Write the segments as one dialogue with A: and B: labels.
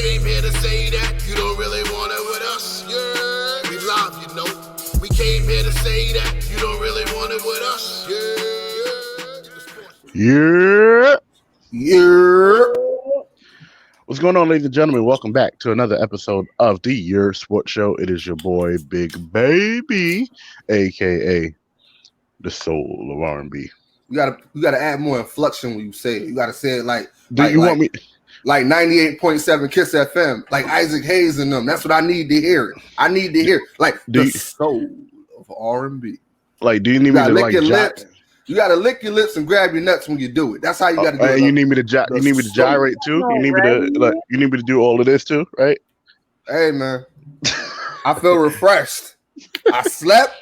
A: came here to say that you don't really want it with us. Yeah, we live, you know. We came here to say that you don't really want it with us.
B: Yeah.
A: Yeah.
B: What's going on, ladies and gentlemen? Welcome back to another episode of the Yerrr Sports Show. It is your boy, Big Baby, aka the soul of R&B.
A: You gotta add more inflection when you say it. You gotta say it like
B: want me
A: like 98.7 Kiss FM, like Isaac Hayes and them. That's what I need to hear. I need to hear like the soul of R&B.
B: Like, do you need me to like
A: lips? You gotta lick your lips and grab your nuts when you do it. That's how you gotta do it.
B: You need me to gyrate too. You need me to do all of this too, right?
A: Hey man, I feel refreshed. I slept.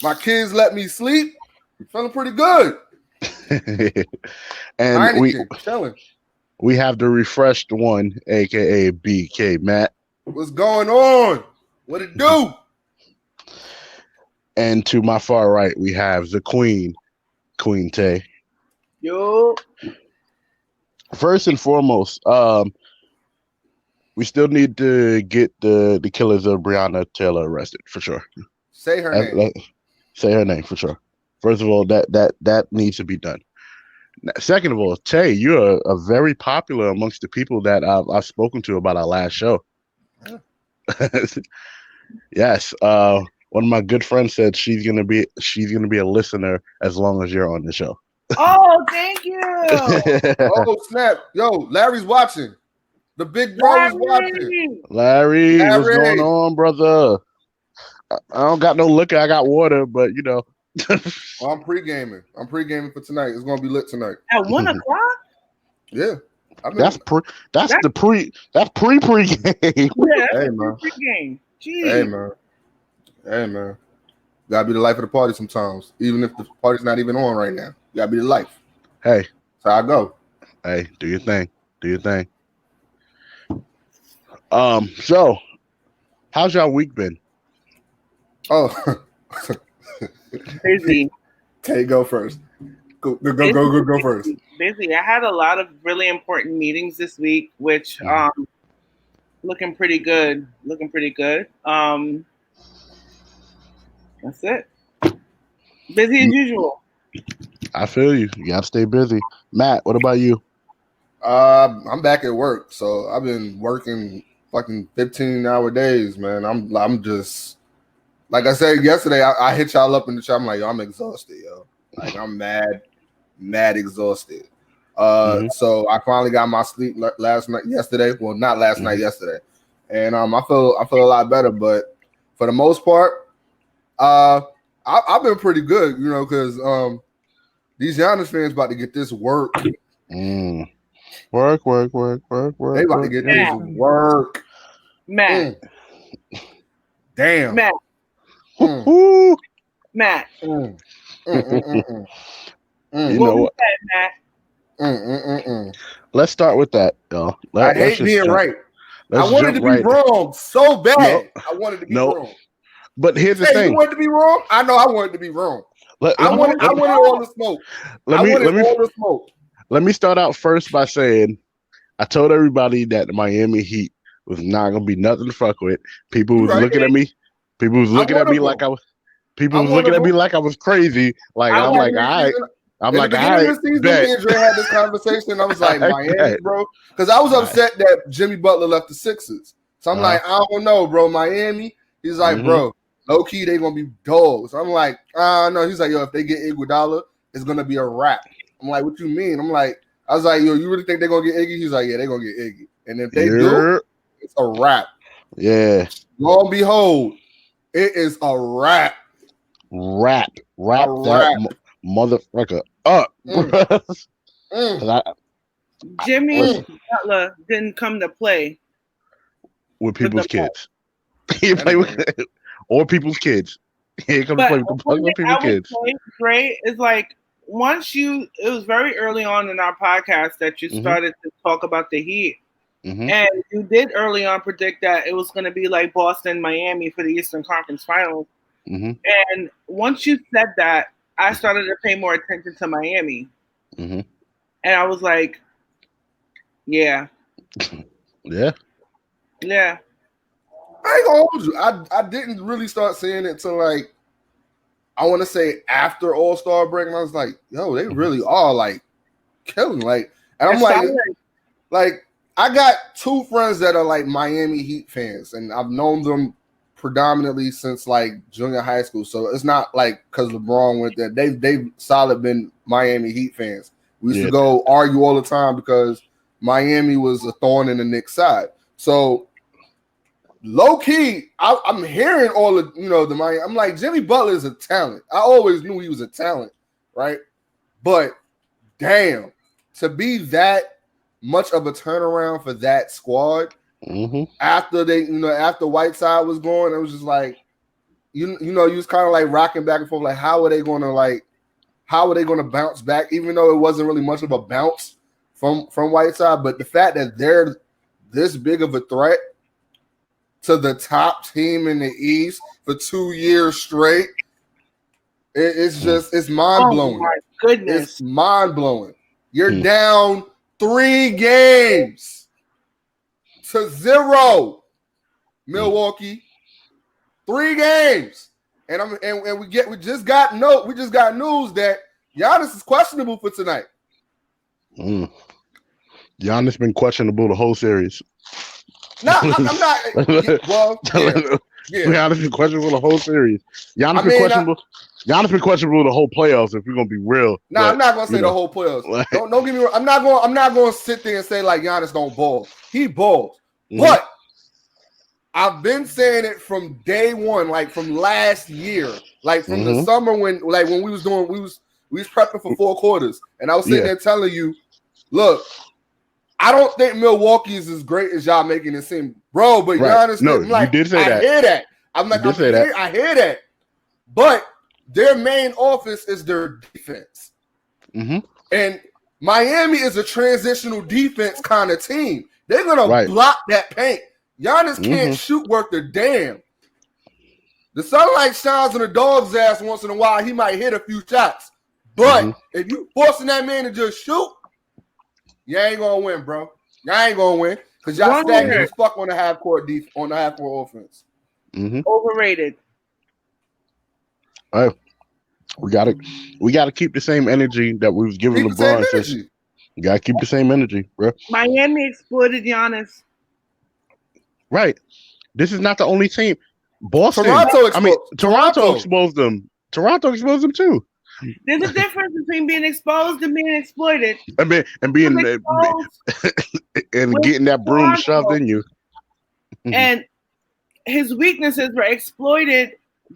A: My kids let me sleep. I'm feeling pretty good.
B: And we have the refreshed one, aka BK Matt.
A: What's going on? What it do?
B: And to my far right, we have the Queen Tay.
C: Yo.
B: First and foremost, we still need to get the killers of Breonna Taylor arrested for sure.
A: Say her name.
B: Say her name for sure. First of all, that needs to be done. Second of all, Tay, you're a very popular amongst the people that I've spoken to about our last show. Huh. Yes. One of my good friends said she's gonna be a listener as long as you're on the show.
C: Oh, thank you.
A: Oh snap! Yo, Larry's watching. The big bro is watching.
B: Larry, what's going on, brother? I don't got no liquor. I got water, but you know.
A: Well, I'm pre-gaming. I'm pre-gaming for tonight. It's gonna be lit tonight.
C: At 1 o'clock?
A: Yeah.
B: That's pre-game.
C: Yeah,
A: hey man.
C: Pre-game.
A: Jeez. Hey man. Gotta be the life of the party sometimes. Even if the party's not even on right now. You gotta be the life.
B: Hey.
A: That's how I go.
B: Hey, do your thing. So how's y'all week been?
A: Oh.
C: Busy.
A: Tay, go first. Go first.
C: Busy. I had a lot of really important meetings this week, which looking pretty good. That's it. Busy as usual.
B: I feel you. You gotta stay busy. Matt, what about you?
A: I'm back at work, so I've been working fucking 15-hour days, man. I'm just like I said yesterday. I hit y'all up in the chat. I'm like, yo, I'm exhausted, yo. Like I'm mad exhausted. So I finally got my sleep yesterday. Well, not last night, yesterday, and I feel a lot better. But for the most part, I've been pretty good, you know, because these Giannis fans about to get this work.
B: Work.
A: They about to get this work.
C: Matt.
A: Damn.
C: Matt. Matt.
B: You know what?
C: Matt?
B: Let's start with that, y'all.
A: I hate being right. I wanted to be wrong so bad. I wanted to be wrong.
B: But here's the thing.
A: You wanted to be wrong? I know I wanted to be wrong. I wanted all the smoke.
B: Let me start out first by saying I told everybody that the Miami Heat was not gonna be nothing to fuck with. People was looking at me. People was looking at me like I was. People was looking at me like I was crazy. Like I'm like, all right. I'm like, all right.
A: Me and Dre had this conversation. I was like, Miami, bro, because I was upset that Jimmy Butler left the Sixers. So I'm like, I don't know, bro. Miami. He's like, bro, low key they gonna be dogs. I'm like, no. He's like, yo, if they get Iguodala, it's gonna be a wrap. I'm like, what you mean? I was like, yo, you really think they're gonna get Iggy? He's like, yeah, they're gonna get Iggy. And if they do, it's a wrap.
B: Yeah.
A: Lo and behold, it is a wrap.
B: Wrap that motherfucker up.
C: Jimmy Butler didn't come to play
B: with people's kids. He played with or people's kids. He ain't come to play with people's kids.
C: Dre is like, it was very early on in our podcast that you started to talk about the Heat. And you did early on predict that it was going to be like Boston, Miami for the Eastern Conference Finals. And once you said that, I started to pay more attention to Miami. And I was like, yeah.
B: Yeah.
C: Yeah.
A: I ain't gonna hold you. I didn't really start seeing it till like I want to say after All-Star break, and I was like, yo, they really are like killing. Like, and I'm like, I got two friends that are like Miami Heat fans, and I've known them predominantly since like junior high school. So it's not like because LeBron went there. They've solid been Miami Heat fans. We used to go argue all the time because Miami was a thorn in the Knicks' side. So low key, I'm hearing all of the Miami. I'm like, Jimmy Butler is a talent. I always knew he was a talent, right? But damn, to be that much of a turnaround for that squad after after Whiteside was going, it was just like you was kind of like rocking back and forth, like how are they going to bounce back, even though it wasn't really much of a bounce from Whiteside, but the fact that they're this big of a threat to the top team in the East for 2 years straight, it's mind blowing.
C: Oh my goodness,
A: it's mind blowing. You're down 3 games to 0, Milwaukee. 3 games, and we just got news that Giannis is questionable for tonight.
B: Giannis been questionable the whole series.
A: No, I'm not. Well, yeah.
B: Giannis been questionable the whole series. Giannis been questionable the whole playoffs. If we're gonna be real,
A: I'm not gonna say the whole playoffs. Don't get me wrong. I'm not going to sit there and say like Giannis don't ball. He balls, but I've been saying it from day one, like from last year, like from the summer when we was prepping for 4 quarters, and I was sitting there telling you, look, I don't think Milwaukee is as great as y'all making it seem, bro. But Giannis,
B: you did say that.
A: I hear that. I'm like, I hear that. But their main offense is their defense, and Miami is a transitional defense kind of team. They're gonna block that paint. Giannis can't shoot worth the damn. The sunlight shines on the dog's ass once in a while. He might hit a few shots, but if you forcing that man to just shoot, you ain't gonna win, bro. Y'all ain't gonna win because y'all stagnant as fuck on the half court offense.
C: Overrated.
B: All right, we gotta keep the same energy that we was giving LeBron. We gotta keep the same energy, bro.
C: Miami exploited Giannis.
B: Right. This is not the only team. Boston. Toronto exposed them. Toronto exposed them too.
C: There's a difference between being exposed and being exploited.
B: And being and getting that broom shoved in you.
C: And his weaknesses were exploited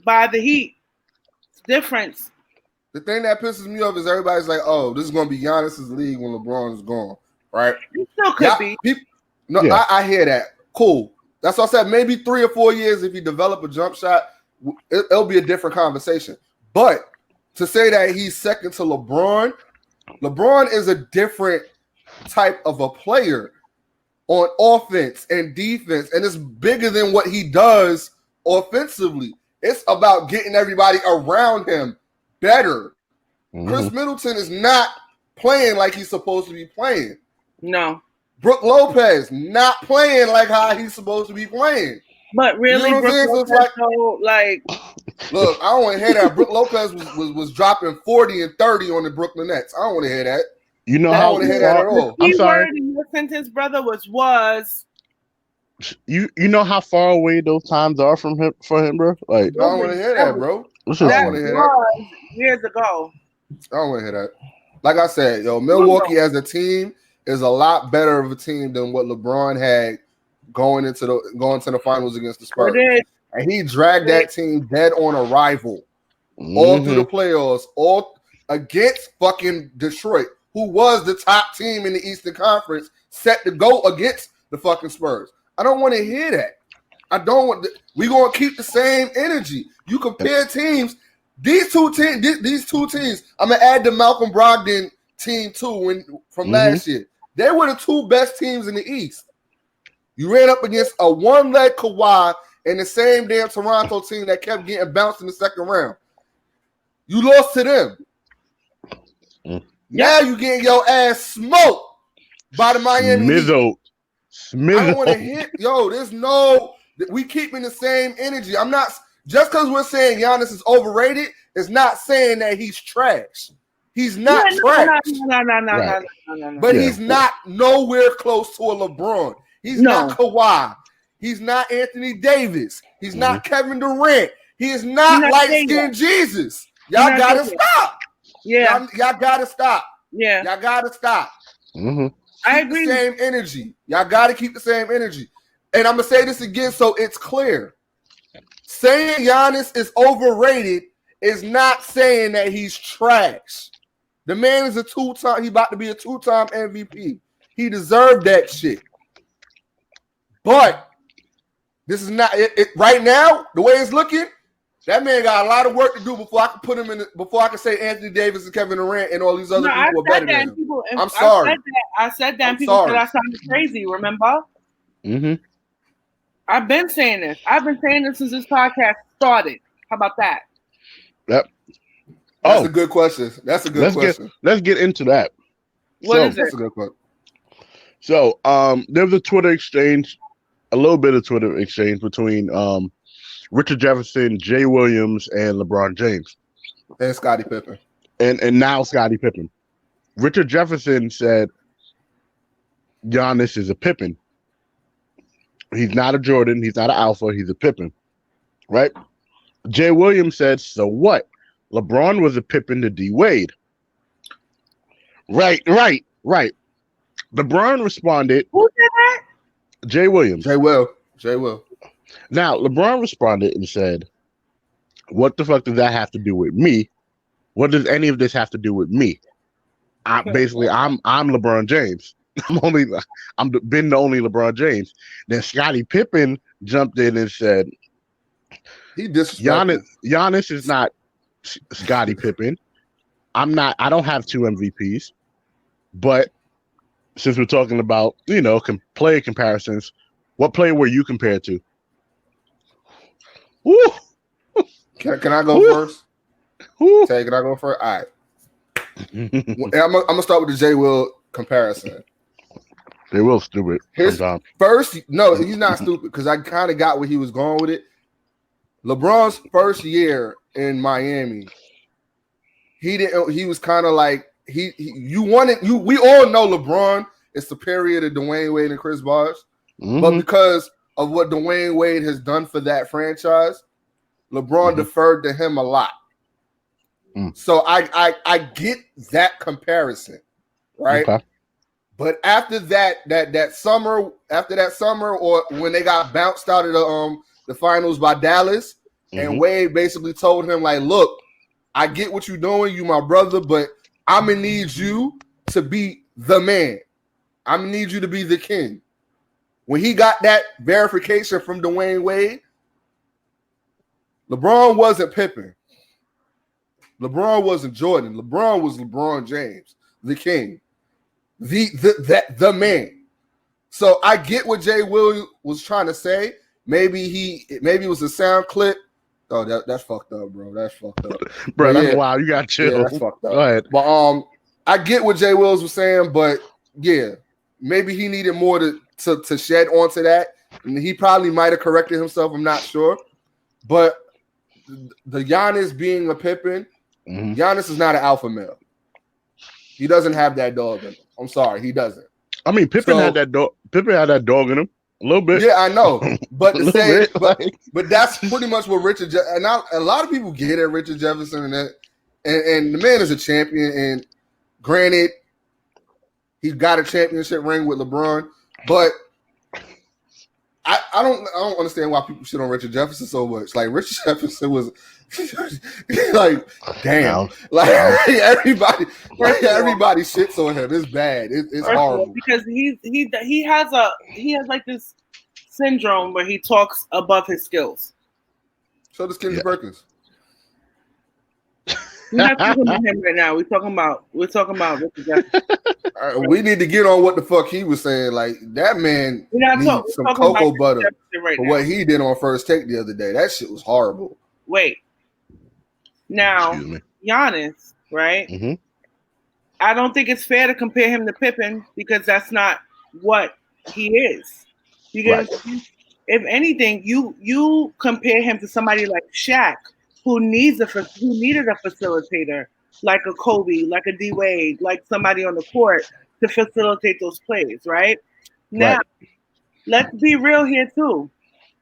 C: by the Heat. It's difference.
A: The thing that pisses me off is everybody's like, "Oh, this is going to be Giannis's league when LeBron is gone." Right?
C: It still could be.
A: I hear that. Cool. That's what I said. Maybe 3 or 4 years, if you develop a jump shot, it'll be a different conversation. But to say that he's second to LeBron is a different type of a player on offense and defense, and it's bigger than what he does offensively. It's about getting everybody around him better. Chris Middleton is not playing like he's supposed to be playing.
C: No.
A: Brook Lopez not playing like how he's supposed to be playing.
C: But really, Brook Lopez,
A: look, I don't want to hear that. Brook Lopez was dropping 40 and 30 on the Brooklyn Nets. I don't want to hear that.
B: You know
A: I don't want to hear that at all.
C: I'm sorry. In your sentence, brother, was.
B: You know how far away those times are from him for him, bro? Like,
A: I don't want to hear that, bro. I don't want to hear
C: that. Years ago.
A: I don't want to hear that. Like I said, Milwaukee as a team is a lot better of a team than what LeBron had going to the finals against the Spurs. And he dragged that team dead on arrival all through the playoffs, all against fucking Detroit, who was the top team in the Eastern Conference, set to go against the fucking Spurs. I don't want to hear that. I don't want. We're gonna keep the same energy. You compare teams. These two teams. I'm gonna add the Malcolm Brogdon team too from last year. They were the 2 best teams in the East. You ran up against a one-leg Kawhi and the same damn Toronto team that kept getting bounced in the second round. You lost to them. Now you getting your ass smoked by the Miami
B: Heat. Smizzle.
A: I don't want to hit. Yo, there's no. We keeping the same energy. I'm not just because we're saying Giannis is overrated. It's not saying that he's trash. He's not trash.
C: No.
A: But he's not nowhere close to a LeBron. He's not Kawhi. He's not Anthony Davis. He's not Kevin Durant. He is not light-skinned Jesus. Y'all gotta stop.
C: Yeah.
A: Y'all gotta stop.
C: Yeah.
A: Y'all gotta stop.
C: I agree.
A: The same energy. Y'all gotta keep the same energy. And I'm gonna say this again so it's clear. Saying Giannis is overrated is not saying that he's trash. The man is he about to be a 2-time MVP. He deserved that shit. But this is not it right now, the way it's looking, that man got a lot of work to do before I can put him in before I can say Anthony Davis and Kevin Durant and all these other people are better than him. I'm sorry.
C: I said that and people said I sounded crazy, remember? I've been saying this. I've been saying this since this podcast started. How about that?
B: Yep.
A: That's a good question. That's a good question.
B: Let's get into that.
C: What is it?
A: That's a good question.
B: So there was a Twitter exchange, a little bit of Twitter exchange between Richard Jefferson, Jay Williams, and LeBron James.
A: And Scottie Pippen.
B: And now Scottie Pippen. Richard Jefferson said Giannis is a Pippen. He's not a Jordan. He's not an alpha. He's a Pippen. Right? Jay Williams said, so what? LeBron was a Pippen to D Wade. Right. LeBron responded.
C: Who did that?
B: Jay Williams.
A: Jay Will.
B: Now, LeBron responded and said, what the fuck does that have to do with me? What does any of this have to do with me? I'm LeBron James. I'm been the only LeBron James. Then Scottie Pippen jumped in and said,
A: he disrespected.
B: Giannis is not Scottie Pippen. I don't have 2 MVPs. But since we're talking about, player comparisons, what player were you compared to? Woo!
A: Can I go first? Tay, can I go first? All right. I'm gonna start with the Jay Will comparison.
B: Jay Will's stupid.
A: No, he's not stupid because I kind of got where he was going with it. LeBron's first year in Miami, he was kind of like we all know LeBron is superior to Dwayne Wade and Chris Bosh, but because of what Dwayne Wade has done for that franchise, LeBron deferred to him a lot. So I get that comparison, right? Okay. But after that summer, or when they got bounced out of the finals by Dallas, and Wade basically told him like, "Look, I get what you're doing, you my brother, but I'm gonna need you to be the man. I'm gonna need you to be the king." When he got that verification from Dwayne Wade, LeBron wasn't Pippen. LeBron wasn't Jordan. LeBron was LeBron James, the king, the man. So I get what Jay Will was trying to say. Maybe it was a sound clip. Oh, that's fucked up, bro. That's fucked up,
B: bro. That's wild. You got chill.
A: Yeah, that's fucked up.
B: Go ahead.
A: But I get what Jay Wills was saying, but yeah, maybe he needed more to shed onto that, and he probably might have corrected himself. I'm not sure, but the Giannis being a Pippen, Giannis is not an alpha male. He doesn't have that dog in him. I'm sorry, he doesn't.
B: I mean, Pippen had that dog. Pippen had that dog in him a little bit.
A: Yeah, I know, but to say, but that's pretty much what Richard. And a lot of people get at Richard Jefferson, and the man is a champion. And granted, he got a championship ring with LeBron, but I don't understand why people shit on Richard Jefferson so much. Like Richard Jefferson was like, damn, like everybody shits on him. It's bad. It's horrible
C: because he has like this syndrome where he talks above his skills.
A: So does Kenny Perkins.
C: We're not talking about him right now. We're talking about Richard Jefferson.
A: We need to get on what the fuck he was saying. Like that man needs some cocoa butter for what he did on First Take the other day. That shit was horrible.
C: Wait. Now, Giannis, right? I don't think it's fair to compare him to Pippen because that's not what he is. Because if anything, you compare him to somebody like Shaq, who needed a facilitator, like a Kobe, like a D Wade, like somebody on the court to facilitate those plays, right? Now, let's be real here too.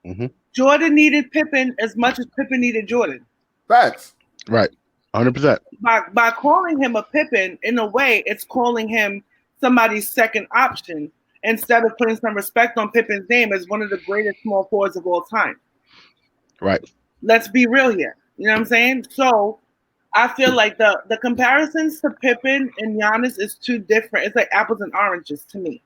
B: Mm-hmm.
C: Jordan needed Pippen as much as Pippen needed Jordan.
A: Facts.
B: Right. 100%.
C: By calling him a Pippen, in a way, it's calling him somebody's second option instead of putting some respect on Pippen's name as one of the greatest small forwards of all time.
B: Right.
C: Let's be real here. You know what I'm saying? So I feel like the comparisons to Pippen and Giannis is too different. It's like apples and oranges to me.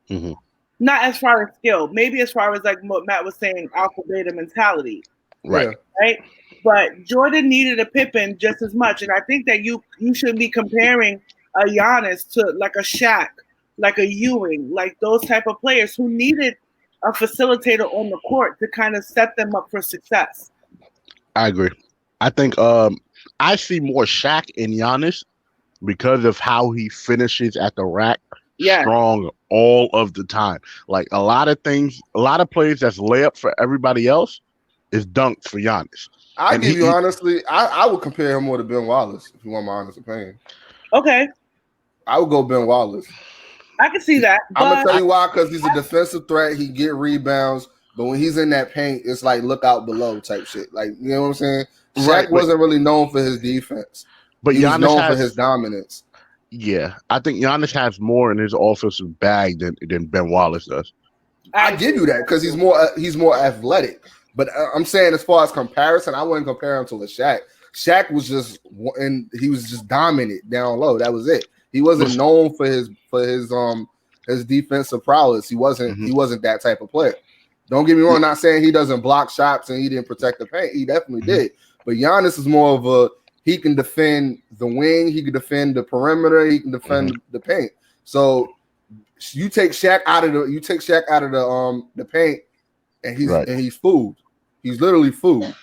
B: Mm-hmm.
C: Not as far as skill, maybe as far as like what Matt was saying, alpha beta mentality.
B: Right.
C: Right. But Jordan needed a Pippen just as much, and I think that you should be comparing a Giannis to like a Shaq, like a Ewing, like those type of players who needed a facilitator on the court to kind of set them up for success.
B: I agree. I think I see more Shaq in Giannis because of how he finishes at the rack strong all of the time. Like a lot of things, a lot of plays that's layup for everybody else is dunks for Giannis.
A: I give you honestly, I would compare him more to Ben Wallace if you want my honest opinion.
C: Okay.
A: I would go Ben Wallace.
C: I can see that.
A: I'm gonna tell you why, because he's a defensive threat. He get rebounds, but when he's in that paint, it's like look out below type shit. Like, you know what I'm saying? Shaq wasn't really known for his defense, but he was known for his dominance.
B: Yeah, I think Giannis has more in his offensive bag than Ben Wallace does.
A: I give you that because he's more athletic. But I'm saying as far as comparison, I wouldn't compare him to a Shaq. Shaq was just dominant down low. That was it. He wasn't known for his defensive prowess. He wasn't that type of player. Don't get me wrong. I'm not saying he doesn't block shots and he didn't protect the paint. He definitely did. But Giannis is more of he can defend the wing. He can defend the perimeter. He can defend the paint. So you take Shaq out of the paint, and he's fooled. He's literally food.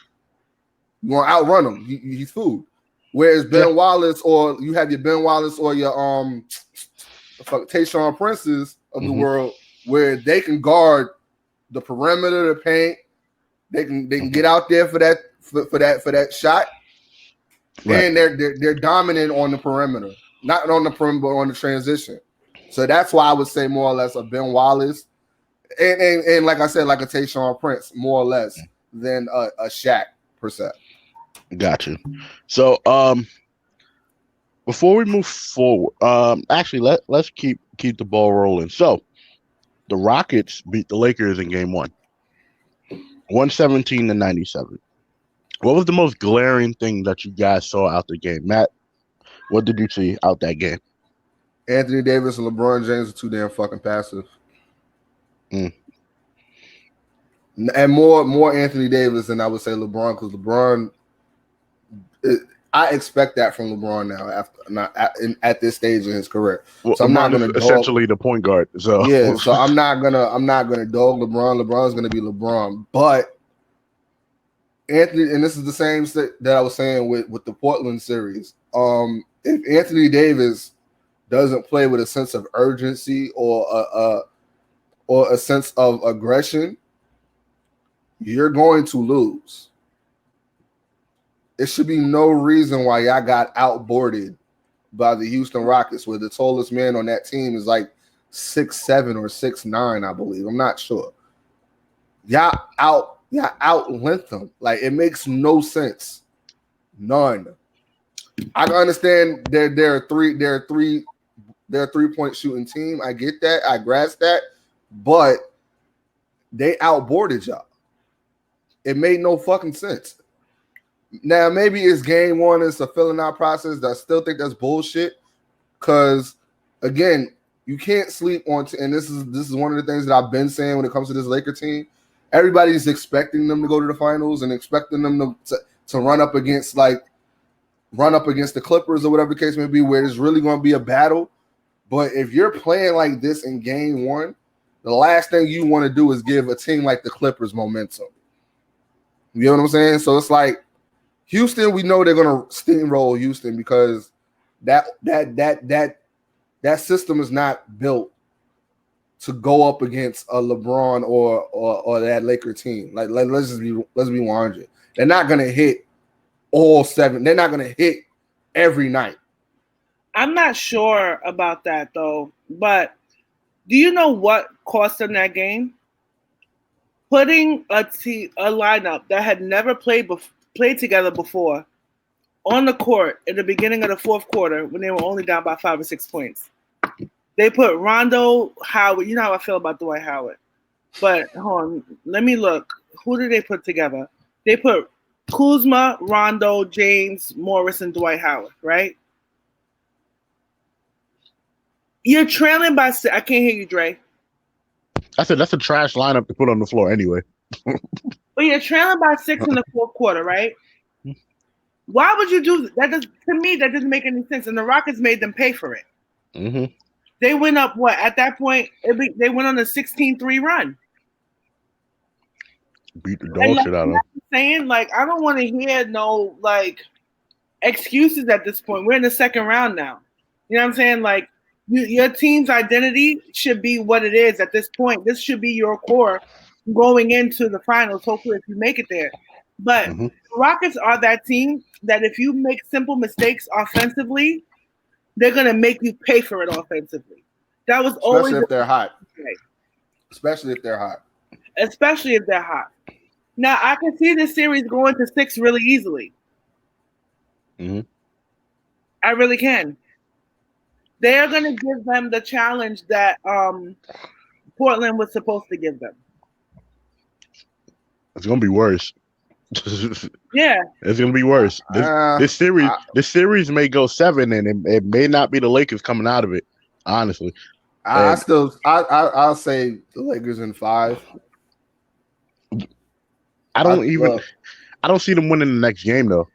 A: You want to outrun him. He's food. Whereas Ben Wallace, or you have your Ben Wallace or your Tayshaun Princes of the world, where they can guard the perimeter, the paint. They can get out there for that shot. And they're dominant on the perimeter. Not on the perimeter, but on the transition. So that's why I would say more or less a Ben Wallace. And like I said, like a Tayshaun Prince, more or less, than a Shaq per se.
B: Got you. So before we move forward, actually let's keep the ball rolling. So the Rockets beat the Lakers in game 1, 117-97. What was the most glaring thing that you guys saw out the game? Matt, what did you see out that game?
A: Anthony Davis and LeBron James are too damn fucking passive. And more Anthony Davis than I would say LeBron, because LeBron, I expect that from LeBron now at this stage in his career.
B: Well,
A: so I'm not going to
B: essentially the point guard. So
A: yeah, so I'm not gonna dog LeBron. LeBron's gonna be LeBron, but Anthony, and this is the same that I was saying with the Portland series. If Anthony Davis doesn't play with a sense of urgency or a sense of aggression, you're going to lose. There should be no reason why y'all got outboarded by the Houston Rockets, where the tallest man on that team is like 6'7" or 6'9", I believe. I'm not sure. Y'all out-length them. Like, it makes no sense. None. I can understand they're a three-point shooting team. I get that. I grasp that. But they outboarded y'all. It made no fucking sense. Now, maybe it's game 1. It's a filling out process. I still think that's bullshit. Because, again, you can't sleep on and this is one of the things that I've been saying when it comes to this Laker team. Everybody's expecting them to go to the finals and expecting them to run up against the Clippers or whatever the case may be, where there's really going to be a battle. But if you're playing like this in game 1, the last thing you want to do is give a team like the Clippers momentum. You know what I'm saying? So it's like Houston, we know they're going to steamroll Houston because that system is not built to go up against a LeBron or that Laker team. Like let's be 100. They're not gonna hit all 7. They're not gonna hit every night.
C: I'm not sure about that though. But do you know what cost them that game? Putting a lineup that had never played together before on the court in the beginning of the fourth quarter when they were only down by 5 or 6 points. They put Rondo, Howard. You know how I feel about Dwight Howard. But hold on, let me look. Who did they put together? They put Kuzma, Rondo, James, Morris, and Dwight Howard, right? You're trailing by 6. I can't hear you, Dre.
B: I said that's a trash lineup to put on the floor anyway.
C: But you're trailing by 6 in the fourth quarter, right? Why would you do that? To me, that doesn't make any sense. And the Rockets made them pay for it.
B: Mm-hmm.
C: They went up, what? At that point, they went on a 16-3 run.
B: Beat the dog shit out of them.
C: Saying, like, I don't want to hear no, like, excuses at this point. We're in the second round now. You know what I'm saying? Like, your team's identity should be what it is at this point. This should be your core going into the finals, hopefully, if you make it there. But the Rockets are that team that if you make simple mistakes offensively, they're going to make you pay for it offensively. That was always
A: especially if they're hot.
C: Especially if they're hot. Now, I can see this series going to 6 really easily.
B: Mm-hmm.
C: I really can. They are going to give them the challenge that Portland was supposed to give them.
B: It's going to be worse.
C: Yeah,
B: it's going to be worse. This series may go 7, and it may not be the Lakers coming out of it. Honestly,
A: I'll say the Lakers in 5.
B: I don't see them winning the next game though.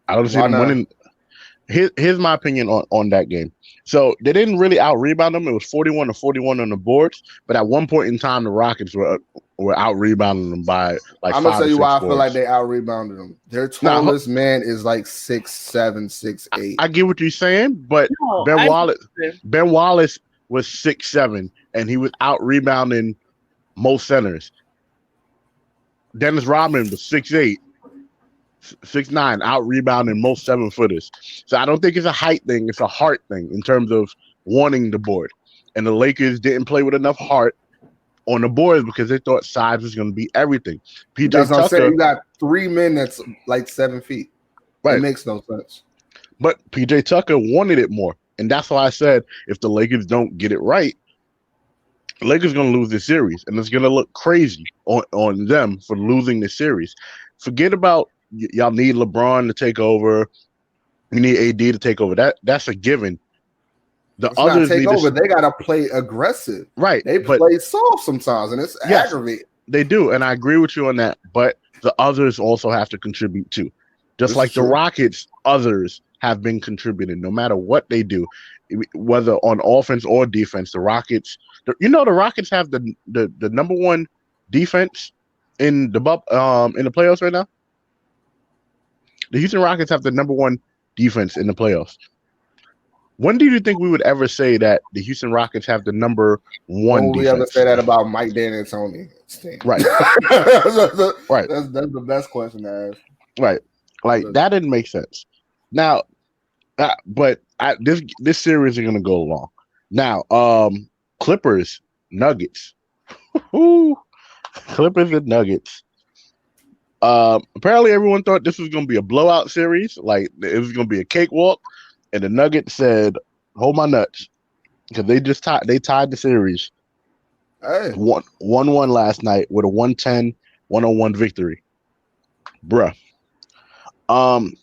B: I don't see them winning. Here's my opinion on that game. So they didn't really out-rebound them. It was 41-41 on the boards. But at one point in time, the Rockets were out-rebounding them by like 5 or 6
A: I'm gonna tell you why I feel
B: points.
A: like they out-rebounded them. Their tallest man is like 6'7", 6'8".
B: I get what you're saying, but Ben Wallace was 6'7", and he was out-rebounding most centers. Dennis Rodman was 6'8". 6'9", out rebounding most 7-footers. So I don't think it's a height thing; it's a heart thing in terms of wanting the board. And the Lakers didn't play with enough heart on the boards because they thought size was going to be everything.
A: That's what I'm saying. You got 3 men that's like 7 feet. Right. It makes no sense.
B: But PJ Tucker wanted it more, and that's why I said if the Lakers don't get it right, the Lakers are going to lose this series, and it's going to look crazy on them for losing this series. Forget about. Y'all need LeBron to take over. You need AD to take over. That's a given. The
A: it's
B: others
A: not take
B: need
A: over. They gotta play aggressive.
B: Right.
A: They play soft sometimes, and it's aggravating.
B: They do, and I agree with you on that. But the others also have to contribute too. Just like the Rockets, others have been contributing no matter what they do, whether on offense or defense. The Rockets, the Rockets have the number 1 defense in the playoffs right now. The Houston Rockets have the number 1 defense in the playoffs. When do you think we would ever say that the Houston Rockets have the number 1 defense?
A: We ever say that about Mike D'Antoni?
B: Right.
A: Right. That's the best question to ask.
B: Right. Like that didn't make sense. Now, this series is going to go long. Now, Clippers, Nuggets. Clippers and Nuggets. Apparently everyone thought this was going to be a blowout series, like it was going to be a cakewalk, and the Nuggets said, "Hold my nuts," because they tied the series.
A: Hey.
B: 1-1 last night with a 110-101 victory, bruh.
A: I'm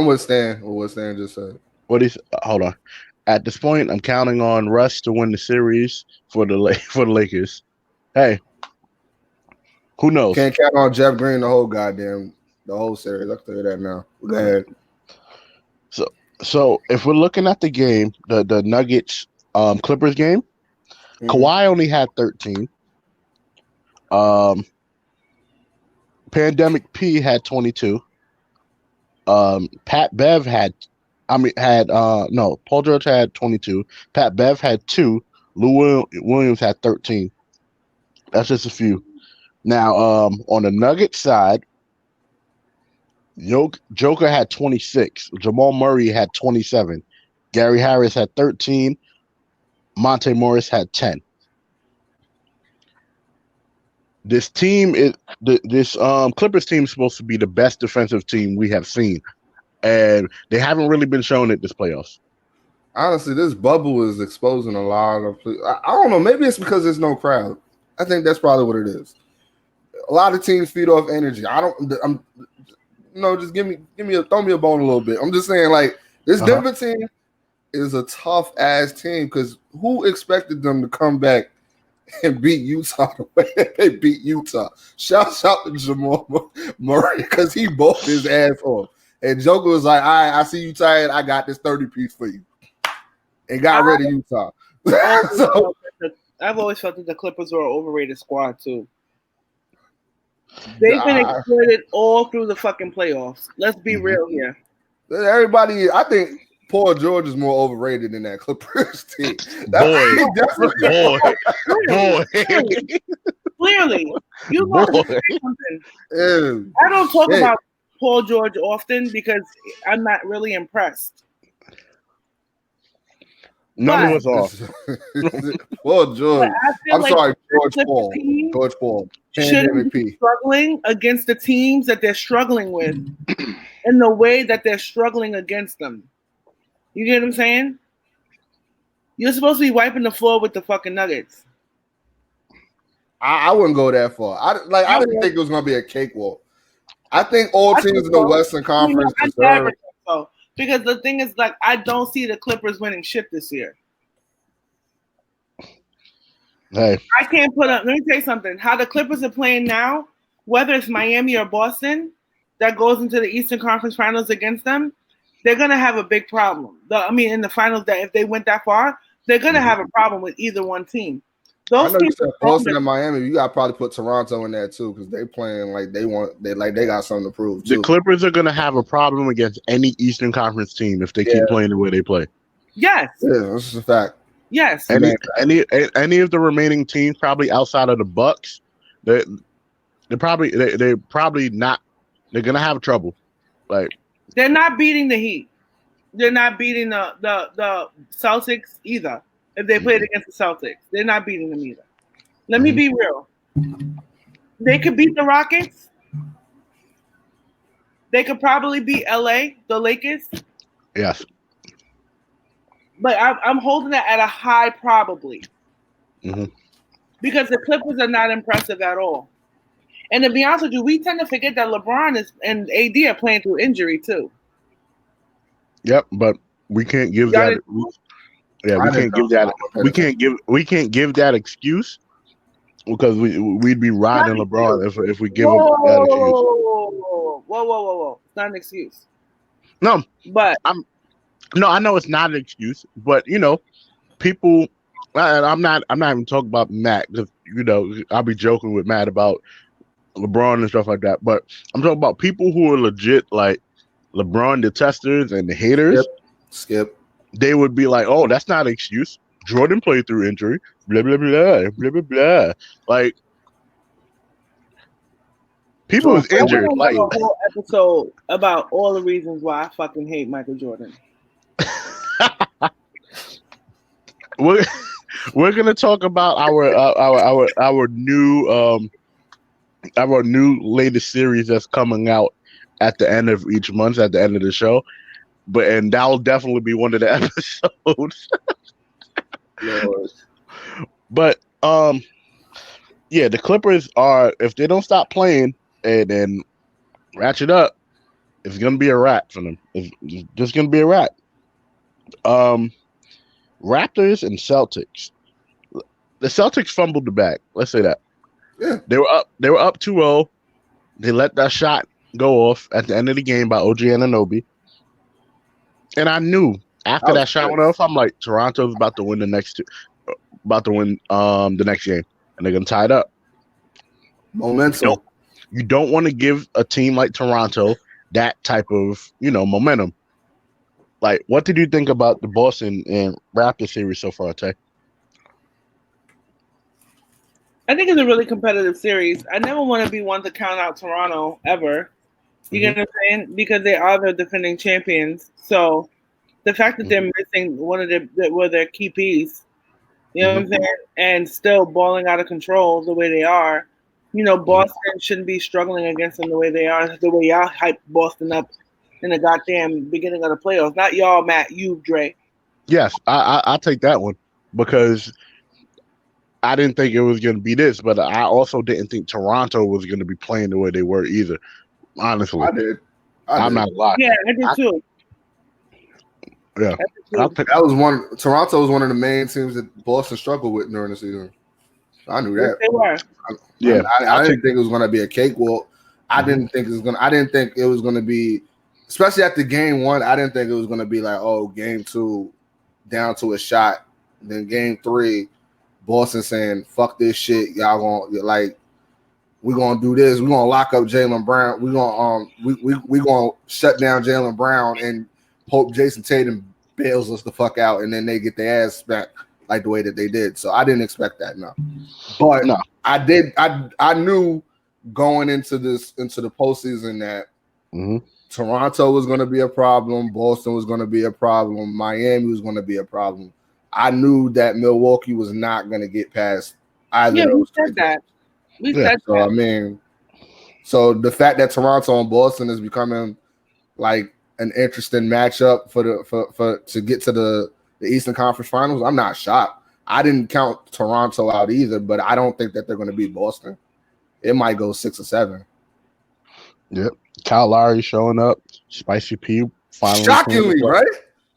A: with Stan. What Stan just said.
B: Hold on. At this point, I'm counting on Russ to win the series for the Lakers. Hey. Who knows?
A: Can't count on Jeff Green the whole series. I'll tell you that now. Go ahead.
B: So if we're looking at the game, the Nuggets Clippers game, Kawhi only had 13. Pandemic P had 22. Pat Bev Paul George had 22. Pat Bev had 2. Lou Williams had 13. That's just a few. Now, on the Nuggets side, Joker had 26. Jamal Murray had 27. Gary Harris had 13. Monte Morris had 10. This team is this Clippers team is supposed to be the best defensive team we have seen, and they haven't really been shown it this playoffs.
A: Honestly, this bubble is exposing a lot of. I don't know. Maybe it's because there's no crowd. I think that's probably what it is. A lot of teams feed off energy. Just throw me a bone a little bit. I'm just saying, like, this Denver team is a tough ass team because who expected them to come back and beat Utah the way they beat Utah? Shout out to Jamal Murray because he bowled his ass off. And Joker was like, all right, I see you tired. I got this 30-piece for you. And got rid of Utah. So,
C: I've always felt that the Clippers were an overrated squad, too. They've been exploited all through the fucking playoffs. Let's be real here.
A: Everybody, I think Paul George is more overrated than that Clippers team.
B: Boy.
C: Clearly. You know something. I don't talk about Paul George often because I'm not really impressed.
B: None of us are.
A: Paul George. I'm sorry, George Paul. George Paul.
C: Shouldn't be struggling against the teams that they're struggling with in the way that they're struggling against them. You get what I'm saying? You're supposed to be wiping the floor with the fucking Nuggets.
A: I wouldn't go that far. I didn't think it was going to be a cakewalk. I think all teams in the Western Conference deserve.
C: Because the thing is, like, I don't see the Clippers winning shit this year.
B: Hey.
C: I can't put up. Let me tell you something. How the Clippers are playing now, whether it's Miami or Boston that goes into the Eastern Conference Finals against them, they're going to have a big problem. In the finals, that if they went that far, they're going to have a problem with either one team.
A: I know you said Boston and Miami. You got to probably put Toronto in there too because they playing like they got something to prove too.
B: The Clippers are going to have a problem against any Eastern Conference team if they keep playing the way they play.
C: Yes.
A: Yeah, this is a fact.
C: Yes.
B: Any of the remaining teams, probably outside of the Bucks, they're probably not. They're going to have trouble. Like
C: they're not beating the Heat. They're not beating the Celtics either. If they played against the Celtics, they're not beating them either. Let me be real. They could beat the Rockets. They could probably beat LA, the Lakers.
B: Yes.
C: But I'm holding that at a high probably. Because the Clippers are not impressive at all. And to be honest with you, we tend to forget that LeBron and AD are playing through injury too.
B: Yep, but we can't give that. Yeah, we can't give that. We can't give that excuse because we'd be riding LeBron if we give him that excuse.
C: Whoa! It's not an excuse.
B: No,
C: but
B: I know it's not an excuse, but people. I'm not even talking about Matt because I'll be joking with Matt about LeBron and stuff like that. But I'm talking about people who are legit like LeBron detesters and the haters.
A: Skip.
B: They would be like, "Oh, that's not an excuse. Jordan played through injury. Blah blah blah blah blah blah." Like people was injured. Like
C: a whole episode about all the reasons why I fucking hate Michael Jordan.
B: We're gonna talk about our new latest series that's coming out at the end of each month, at the end of the show. And that'll definitely be one of the episodes. But the Clippers are, if they don't stop playing and then ratchet up, it's gonna be a wrap for them. It's just gonna be a wrap. Raptors and Celtics. The Celtics fumbled the bag. Let's say that.
A: Yeah.
B: They were up 2-0. They let that shot go off at the end of the game by OG Anunoby. And I knew after that shot went off, I'm like, Toronto's about to win the next game, and they're gonna tie it up.
A: Momentum.
B: You don't want to give a team like Toronto that type of momentum. Like, what did you think about the Boston and Raptors series so far, Tay?
C: I think it's a really competitive series. I never want to be one to count out Toronto ever. You get what I'm saying? Because they are the defending champions. So the fact that they're missing one of their key pieces, you know what I'm saying, and still balling out of control the way they are, you know, Boston shouldn't be struggling against them the way they are, the way y'all hyped Boston up in the goddamn beginning of the playoffs. Not y'all, Matt, you, Dre.
B: Yes, I'll take that one because I didn't think it was going to be this, but I also didn't think Toronto was going to be playing the way they were either. Honestly,
A: I did.
B: I'm not lying.
C: Yeah, I did too.
B: Yeah,
A: that was one. Toronto was one of the main teams that Boston struggled with during the season. I knew that.
C: Yes, they were.
A: I didn't think it was going to be a cakewalk. I didn't think it was going to be, especially after game one. I didn't think it was going to be like, oh, game two, down to a shot. Then game three, Boston saying, "Fuck this shit, y'all gonna like." We're gonna do this. We're gonna lock up Jaylen Brown. We're gonna we gonna shut down Jaylen Brown and hope Jason Tatum bails us the fuck out, and then they get their ass back like the way that they did. So I didn't expect that, no. But no. I did. I knew going into the postseason that Toronto was going to be a problem, Boston was going to be a problem, Miami was going to be a problem. I knew that Milwaukee was not going to get past either of those.
C: We said that. We said
A: so
C: that.
A: I mean, so the fact that Toronto and Boston is becoming like an interesting matchup for to get to the Eastern Conference Finals, I'm not shocked. I didn't count Toronto out either, but I don't think that they're going to beat Boston. It might go 6 or 7.
B: Yep. Kyle Lowry showing up. Spicy P.
A: Shockingly, right?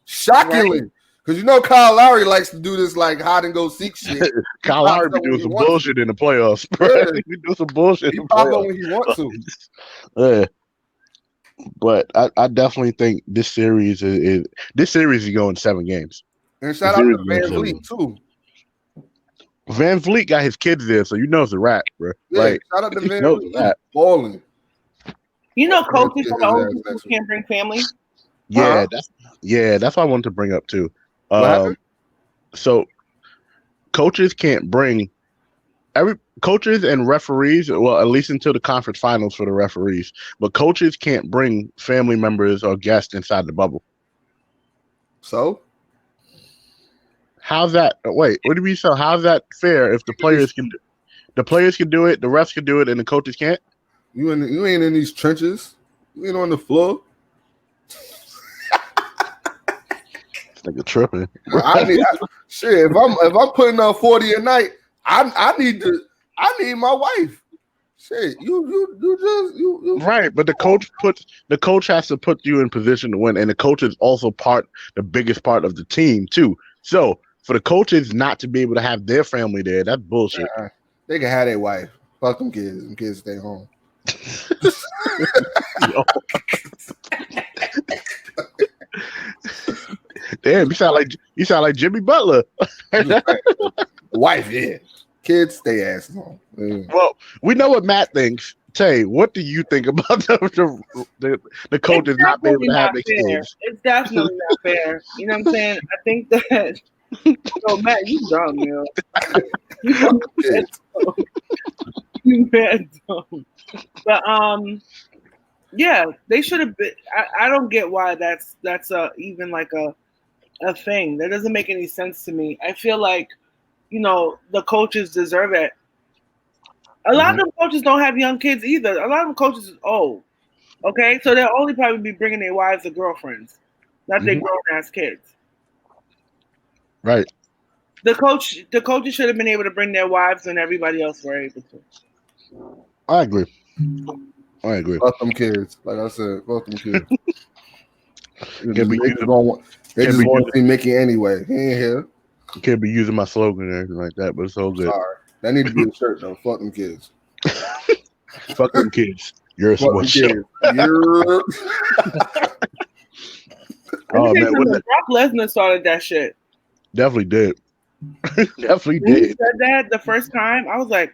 A: Shockingly. Because you know Kyle Lowry likes to do this like hide and go seek shit.
B: Kyle Lowry be doing some bullshit in the playoffs.
A: Yeah.
B: He be doing some bullshit
A: he
B: in the
A: pop
B: playoffs.
A: up when he wants to.
B: Yeah. But I definitely think this series is going 7 games.
A: And shout out to Van Vliet too.
B: Van Vliet got his kids there, so you know it's a wrap, bro.
A: Yeah,
B: like,
A: shout out to Van Vliet. Balling.
C: You know, coaches are the only people who can't bring family.
B: Yeah, that's what I wanted to bring up too. So coaches can't bring coaches and referees, well, at least until the conference finals for the referees, but coaches can't bring family members or guests inside the bubble.
A: So
B: how's that? Wait, what do you mean? So how's that fair if the players can do it, the refs can do it, and the coaches can't?
A: You ain't in these trenches. You ain't on the floor.
B: Nigga tripping.
A: Shit, if I'm putting up 40 a night, I need my wife. Shit, you
B: right, but the coach has to put you in position to win, and the coach is also the biggest part of the team too. So for the coaches not to be able to have their family there, that's bullshit.
A: Yeah, they can have their wife. Fuck them kids. Them kids stay home.
B: Damn, you sound like Jimmy Butler.
A: Wife, yeah. Kids stay ass home.
B: Well, we know what Matt thinks. Tay, what do you think about the coaches not being able to have their kids?
C: It's definitely not fair. You know what I'm saying? I think that Matt, you dumb, yo. You mad dumb. But yeah, they should have been. I don't get why that's even like a thing. That doesn't make any sense to me. I feel like, the coaches deserve it. A lot of them coaches don't have young kids either. A lot of them coaches is old. Okay, so they'll only probably be bringing their wives or girlfriends, not their grown ass kids.
B: Right.
C: The coaches should have been able to bring their wives when everybody else were able to.
B: I agree.
A: Fuck them kids. Like I said, fuck them kids. They just want to see Mickey anyway. He ain't here.
B: You can't be using my slogan or anything like that, but it's all good.
A: Sorry. That need to be a shirt though. Fuck them kids.
B: Fuck them kids. Yerrr Sports Show.
C: Oh man, Brock Lesnar started that shit.
B: Definitely did. Definitely
C: when
B: did.
C: He said that the first time, I was like,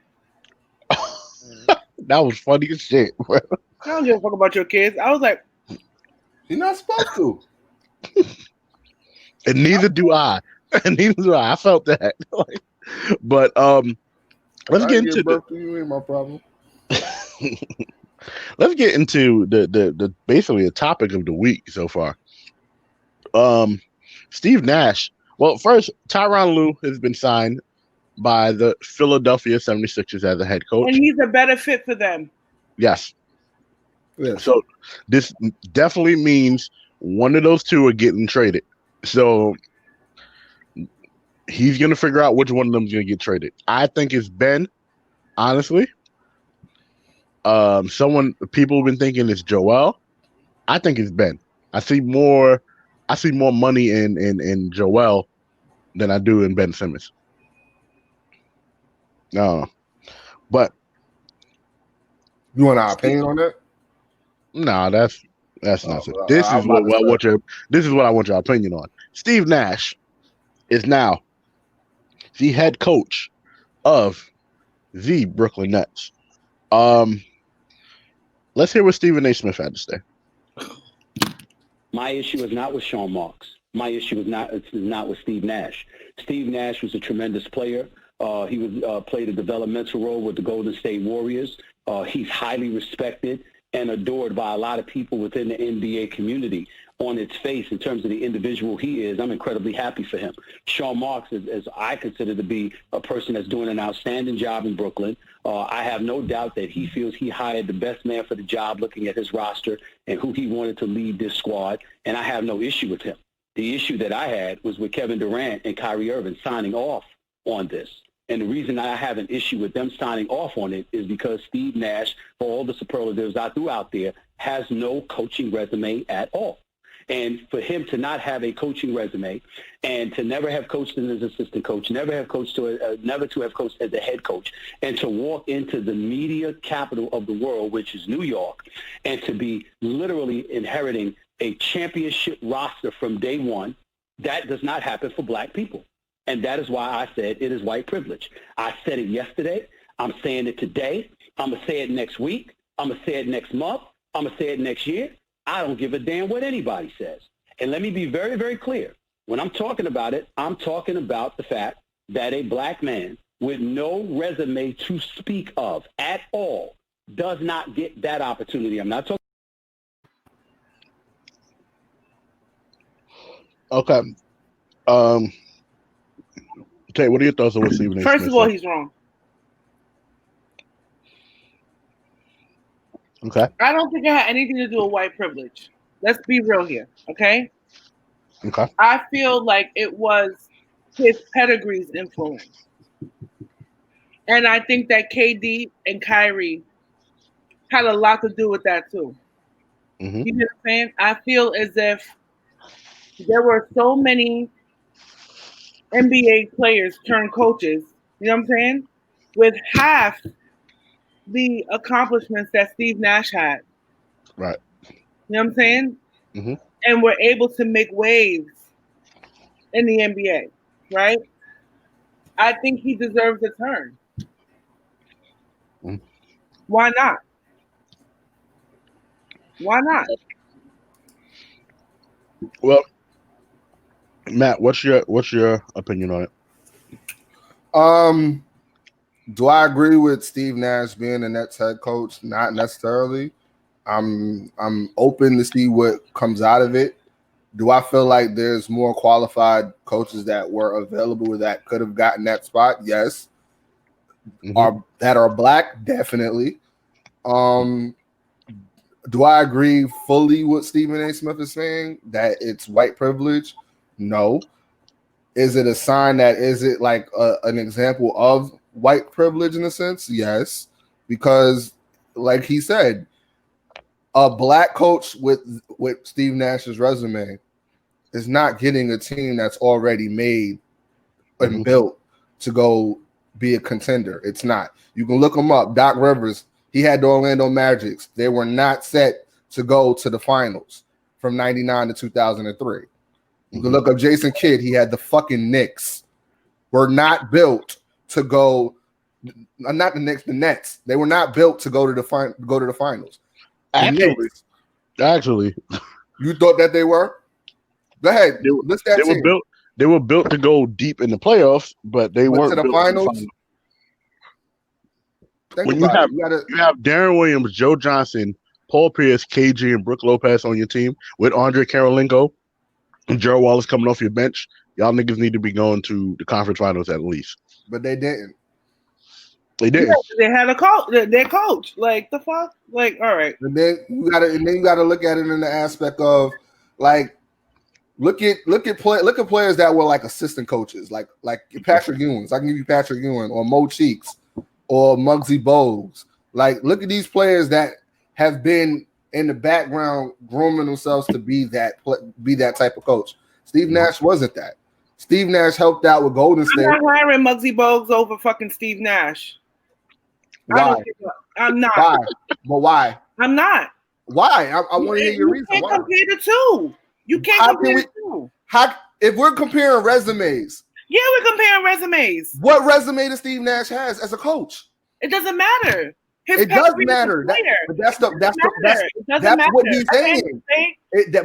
B: that was funny as shit.
C: I don't give a fuck about your kids. I was like,
A: you're not supposed to.
B: And neither do I. I felt that. But let's get into
A: you ain't my problem.
B: Let's get into the basically the topic of the week so far. Steve Nash. Well, first, Tyronn Lue has been signed by the Philadelphia 76ers as a head coach.
C: And he's a better fit for them.
B: Yes. So this definitely means one of those two are getting traded. So he's going to figure out which one of them is going to get traded. I think it's Ben, honestly. People have been thinking it's Joel. I think it's Ben. I see more money in Joel than I do in Ben Simmons. No, but
A: you want our opinion on that?
B: No, that's not it. This is what I want your opinion on. Steve Nash is now the head coach of the Brooklyn Nets. Let's hear what Stephen A. Smith had to say.
D: My issue is not with Sean Marks. My issue is not with Steve Nash. Steve Nash was a tremendous player. He played a developmental role with the Golden State Warriors. He's highly respected and adored by a lot of people within the NBA community. On its face, in terms of the individual he is, I'm incredibly happy for him. Sean Marks, as I consider to be a person that's doing an outstanding job in Brooklyn. I have no doubt that he feels he hired the best man for the job, looking at his roster and who he wanted to lead this squad, and I have no issue with him. The issue that I had was with Kevin Durant and Kyrie Irving signing off on this. And the reason I have an issue with them signing off on it is because Steve Nash, for all the superlatives I threw out there, has no coaching resume at all. And for him to not have a coaching resume and to never have coached as an assistant coach, never to have coached as a head coach, and to walk into the media capital of the world, which is New York, and to be literally inheriting a championship roster from day one, that does not happen for black people. And that is why I said it is white privilege. I said it yesterday. I'm saying it today. I'm going to say it next week. I'm going to say it next month. I'm going to say it next year. I don't give a damn what anybody says. And let me be very, very clear. When I'm talking about it, I'm talking about the fact that a black man with no resume to speak of at all does not get that opportunity. I'm not talking.
B: Okay. Okay, what are your thoughts on what Stephen A.
C: First of all, he's wrong.
B: Okay.
C: I don't think it had anything to do with white privilege. Let's be real here, okay?
B: Okay.
C: I feel like it was his pedigree's influence. And I think that KD and Kyrie had a lot to do with that too.
B: Mm-hmm.
C: You know what I'm saying? I feel as if there were so many NBA players turned coaches, you know what I'm saying? With half the accomplishments that Steve Nash had.
B: Right.
C: You know what I'm saying?
B: Mm-hmm.
C: And were able to make waves in the NBA, right? I think he deserves a turn.
B: Mm-hmm.
C: Why not? Why not?
B: Well, Matt, what's your opinion on
A: it? Do I agree with Steve Nash being the Nets head coach? Not necessarily. I'm open to see what comes out of it. Do I feel like there's more qualified coaches that were available that could have gotten that spot? Yes. Mm-hmm. That are black? Definitely. Do I agree fully with Stephen A. Smith is saying that it's white privilege? No. Is it a sign that is it like an example of white privilege in a sense? Yes, because like he said, a black coach with Steve Nash's resume is not getting a team that's already made and mm-hmm. built to go be a contender. It's not. You can look him up. Doc Rivers, he had the Orlando Magics. They were not set to go to the finals from 99 to 2003. You can look up Jason Kidd. He had the fucking Knicks. Were not built to go. Not the Knicks, the Nets. They were not built to go to the finals.
B: Actually,
A: you thought that they were? Go ahead.
B: They were built to go deep in the playoffs, but they weren't
A: to the finals.
B: When you have Darren Williams, Joe Johnson, Paul Pierce, KG, and Brook Lopez on your team with Andre Karolinko and Gerald Wallace coming off your bench, y'all niggas need to be going to the conference finals at least.
A: But they didn't.
C: They didn't. Yeah, they had a coach. Their coach. Like the fuck. Like all right.
A: And then you gotta look at it in the aspect of like look at players that were like assistant coaches, like Patrick Ewing. I can give you Patrick Ewing or Mo Cheeks or Muggsy Bogues. Like look at these players that have been in the background grooming themselves to be that type of coach. Steve Nash wasn't that. Steve Nash helped out with Golden State.
C: I'm not hiring Muggsy Bogues over fucking Steve Nash.
A: Why?
C: I'm not.
A: Why? But why?
C: I'm not.
A: Why? I want to hear your reason.
C: You can't compare the two. You can't compare the two.
A: If we're comparing resumes.
C: Yeah, we're comparing resumes.
A: What resume does Steve Nash has as a coach?
C: It doesn't matter.
A: It does matter. That's what he's saying.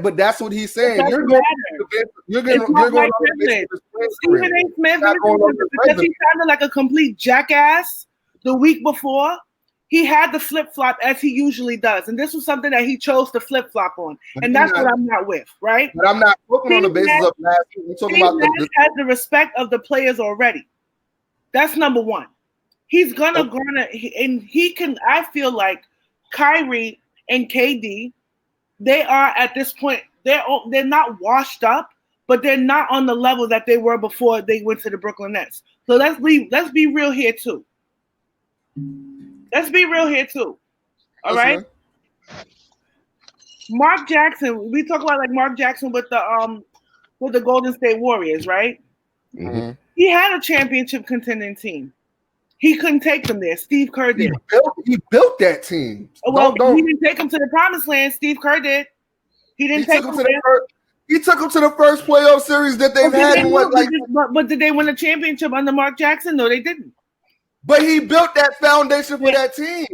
A: But that's what he's saying. You're going on
C: Stephen A. Smith because he sounded like a complete jackass the week before. He had the flip-flop as he usually does. And this was something that he chose to flip-flop on. And that's what I'm not with, right?
A: But I'm not looking on the basis of last week. I'm talking about
C: has the respect of the players already. That's number one. He's gonna and he can. I feel like Kyrie and KD, they are at this point. They're not washed up, but they're not on the level that they were before they went to the Brooklyn Nets. So let's be real here too. Let's be real here too. All right. Mark Jackson. We talk about like Mark Jackson with the Golden State Warriors, right?
A: Mm-hmm.
C: He had a championship contending team. He couldn't take them there. Steve Kerr did.
A: He built that team.
C: Well, he didn't take them to the promised land. Steve Kerr did. He didn't take them
A: He took them to the first playoff series that they've had.
C: But did they win a championship under Mark Jackson? No, they didn't.
A: But he built that foundation for that team.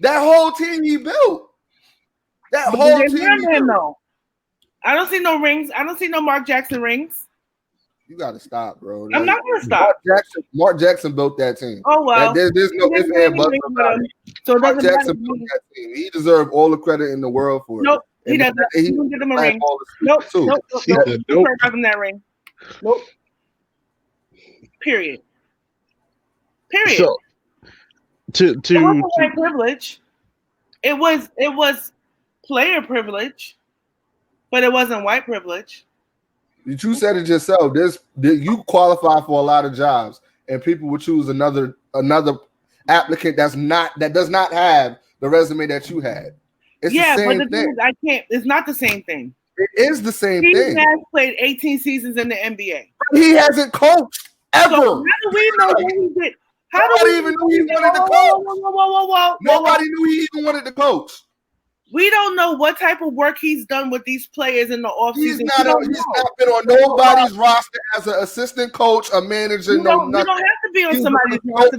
A: That whole team he built. That whole team.
C: No. I don't see no rings. I don't see no Mark Jackson rings.
A: You got to stop, bro.
C: I'm not going to stop.
A: Mark Jackson built that team.
C: Oh, well.
A: There's no ifs, ands, buts about it. So Mark Jackson built that team. He deserved all the credit in the world for it.
C: Nope, he doesn't. He didn't get him a ring. Nope. Nope. That ring. Nope. Period.
B: So, to
C: white privilege. It was player privilege, but it wasn't white privilege.
A: You said it yourself. You qualify for a lot of jobs, and people would choose another applicant that does not have the resume that you had. It's the same thing.
C: I can't. It's not the same thing.
A: It is the same thing.
C: Steve Nash played 18 seasons in the NBA.
A: He hasn't coached ever.
C: So how do we know what he did?
A: Nobody even knew he wanted to coach. Nobody knew he even wanted to coach.
C: We don't know what type of work he's done with these players in the offseason.
A: He's not been on nobody's roster as an assistant coach, a manager.
C: You don't have to be on somebody's roster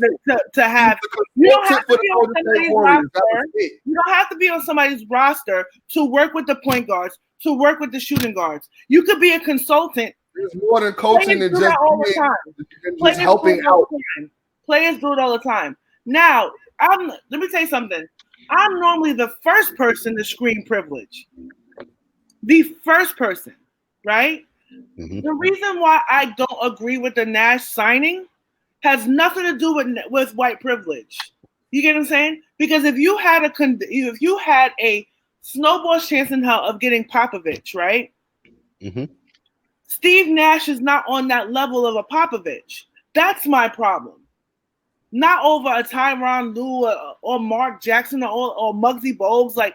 C: to have. You don't have to be on somebody's roster. You don't have to be on somebody's roster to work with the point guards, to work with the shooting guards. You could be a consultant.
A: There's more than coaching than just helping out.
C: Players do it all the time. Now, let me tell you something. I'm normally the first person to scream privilege. The first person, right? Mm-hmm. The reason why I don't agree with the Nash signing has nothing to do with white privilege. You get what I'm saying? Because if you had a snowball's chance in hell of getting Popovich, right?
B: Mm-hmm.
C: Steve Nash is not on that level of a Popovich. That's my problem. Not over a Tyronn Lue or Mark Jackson or Muggsy Bogues.
A: But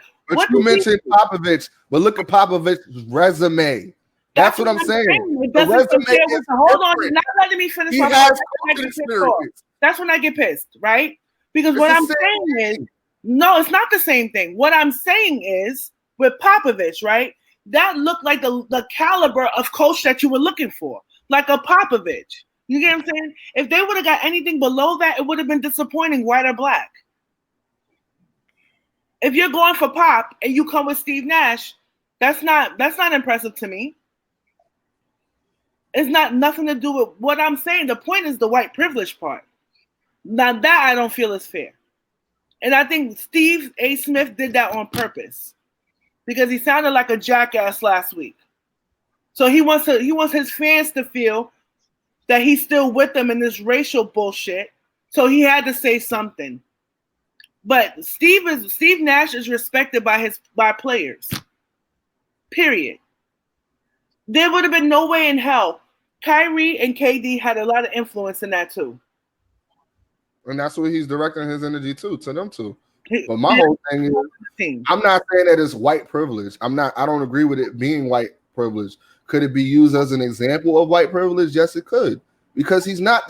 A: you mentioned Popovich, but look at Popovich's resume. That's what I'm saying.
C: It doesn't compare with hold on, you're not letting me finish.
A: He has coaching experience.
C: That's when I get pissed, right? Because what I'm saying is, no, it's not the same thing. What I'm saying is, with Popovich, right? That looked like the caliber of coach that you were looking for, like a Popovich. You get what I'm saying? If they would have got anything below that, it would have been disappointing, white or black. If you're going for Pop and you come with Steve Nash, that's not impressive to me. It's not nothing to do with what I'm saying. The point is the white privilege part. Now that I don't feel is fair. And I think Steve A. Smith did that on purpose because he sounded like a jackass last week. So he wants his fans to feel that he's still with them in this racial bullshit. So he had to say something. But Steve Nash is respected by players. Period. There would have been no way in hell. Kyrie and KD had a lot of influence in that too.
A: And that's what he's directing his energy to them two. But my whole thing is, I'm not saying that it's white privilege. I don't agree with it being white privilege. Could it be used as an example of white privilege? Yes, it could. Because he's not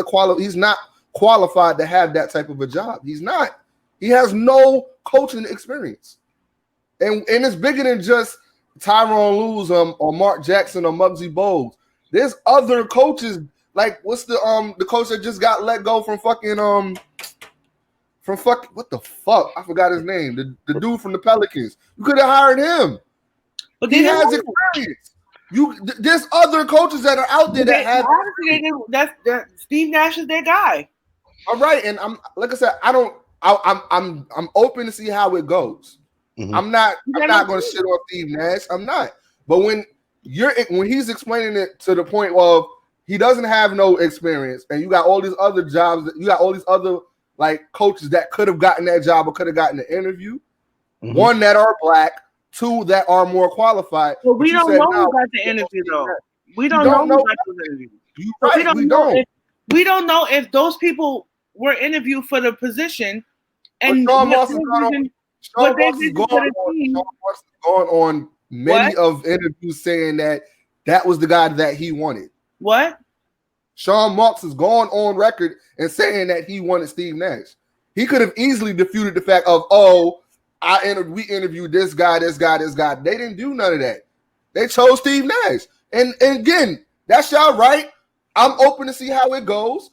A: qualified to have that type of a job. He's not. He has no coaching experience. And it's bigger than just Tyronn Lue or Mark Jackson or Muggsy Bogues. There's other coaches, like what's the coach that just got let go from what the fuck? I forgot his name. The dude from the Pelicans. You could have hired him. But he has experience. There's other coaches that are out there that have.
C: That's Steve Nash is their guy.
A: All right, and I'm like I said, I'm open to see how it goes. Mm-hmm. I'm not going to shit on Steve Nash. I'm not. But when he's explaining it to the point of he doesn't have no experience, and you got all these other jobs, you got all these other like coaches that could have gotten that job or could have gotten the interview. Mm-hmm. One that are black, two that are more qualified.
C: Well, we don't know who got the interview though. We don't know who got the interview. Right, we don't know if those people were interviewed for the position. And
A: Sean Moss is going on many of interviews saying that was the guy that he wanted.
C: What?
A: Sean Marks has gone on record and saying that he wanted Steve Nash. He could have easily disputed the fact of, we interviewed this guy. They didn't do none of that. They chose Steve Nash. And again, that's y'all right. I'm open to see how it goes.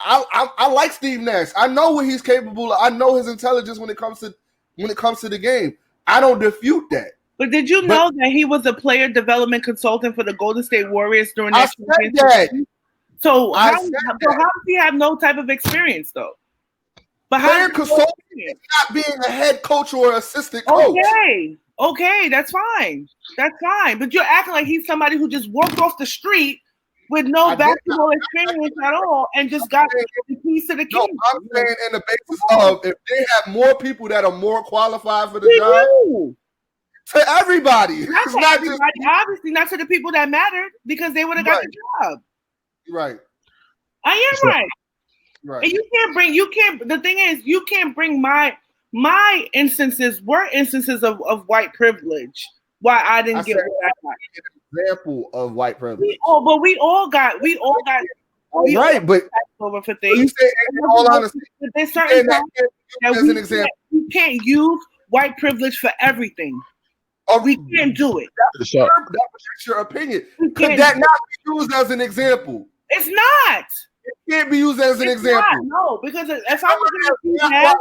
A: I like Steve Nash. I know what he's capable of. I know his intelligence when it comes to the game. I don't dispute that.
C: But did you know that he was a player development consultant for the Golden State Warriors during that championship? So how does he have no type of experience though? But
A: player consultant is not being a head coach or assistant coach.
C: Okay, that's fine. But you're acting like he's somebody who just walked off the street with no basketball experience at all and just got the keys to the kingdom.
A: No, I'm saying in the basis of if they have more people that are more qualified for the job. To everybody.
C: Not to everybody. Obviously, not to the people that mattered because they would have got the job.
A: You're right.
C: I am right. Right. And the thing is, you can't bring my instances were instances of white privilege. Why I didn't get what I got.
A: An example of white privilege.
C: We all got
A: right, but
C: over for things.
A: You say, in all honesty,
C: there's certain that as an example. We can't use white privilege for everything.
A: Or
C: we can't do it.
A: That's your opinion. Could that not be used as an example?
C: It's not.
A: It can't be used as an example.
C: No, because if I'm looking at Steve Nash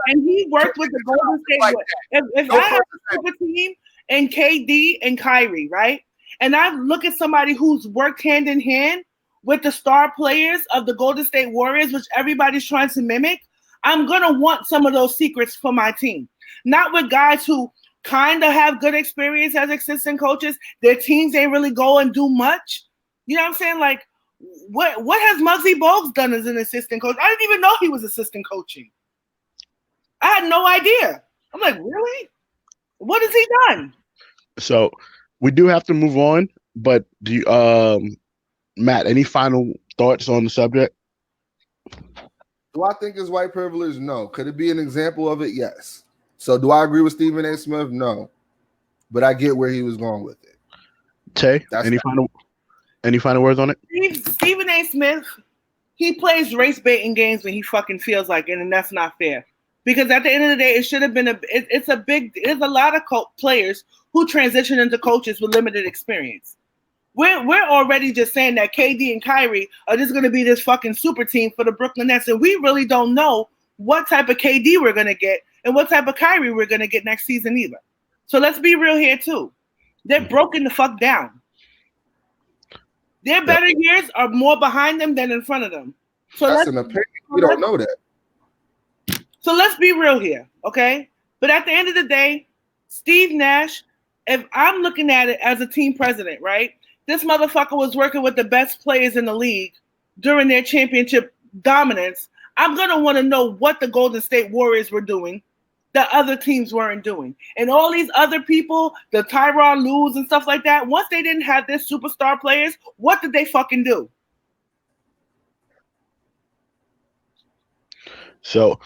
C: and he worked with the Golden State, like if I have a super team and KD and Kyrie, right? And I look at somebody who's worked hand in hand with the star players of the Golden State Warriors, which everybody's trying to mimic, I'm gonna want some of those secrets for my team. Not with guys who kind of have good experience as assistant coaches. Their teams ain't really go and do much. You know what I'm saying? Like, what has Muggsy Bogues done as an assistant coach? I didn't even know he was assistant coaching. I had no idea. I'm like, really? What has he done?
B: So we do have to move on, but do you, Matt, any final thoughts on the subject?
A: Do I think it's white privilege? No. Could it be an example of it? Yes. So do I agree with Stephen A. Smith? No. But I get where he was going with it.
B: Tay, any final words on it?
C: Stephen A. Smith, he plays race baiting games when he fucking feels like it, and that's not fair. Because at the end of the day, it should have been there's a lot of players who transition into coaches with limited experience. We're already just saying that KD and Kyrie are just going to be this fucking super team for the Brooklyn Nets, and we really don't know what type of KD we're going to get and what type of Kyrie we're going to get next season either. So let's be real here too. They're broken the fuck down. Their better years are more behind them than in front of them. So
A: that's an opinion. We don't know that.
C: So let's be real here, okay? But at the end of the day, Steve Nash, if I'm looking at it as a team president, right? This motherfucker was working with the best players in the league during their championship dominance. I'm going to want to know what the Golden State Warriors were doing that other teams weren't doing. And all these other people, the Tyronn Lues and stuff like that, once they didn't have their superstar players, what did they fucking do?
B: So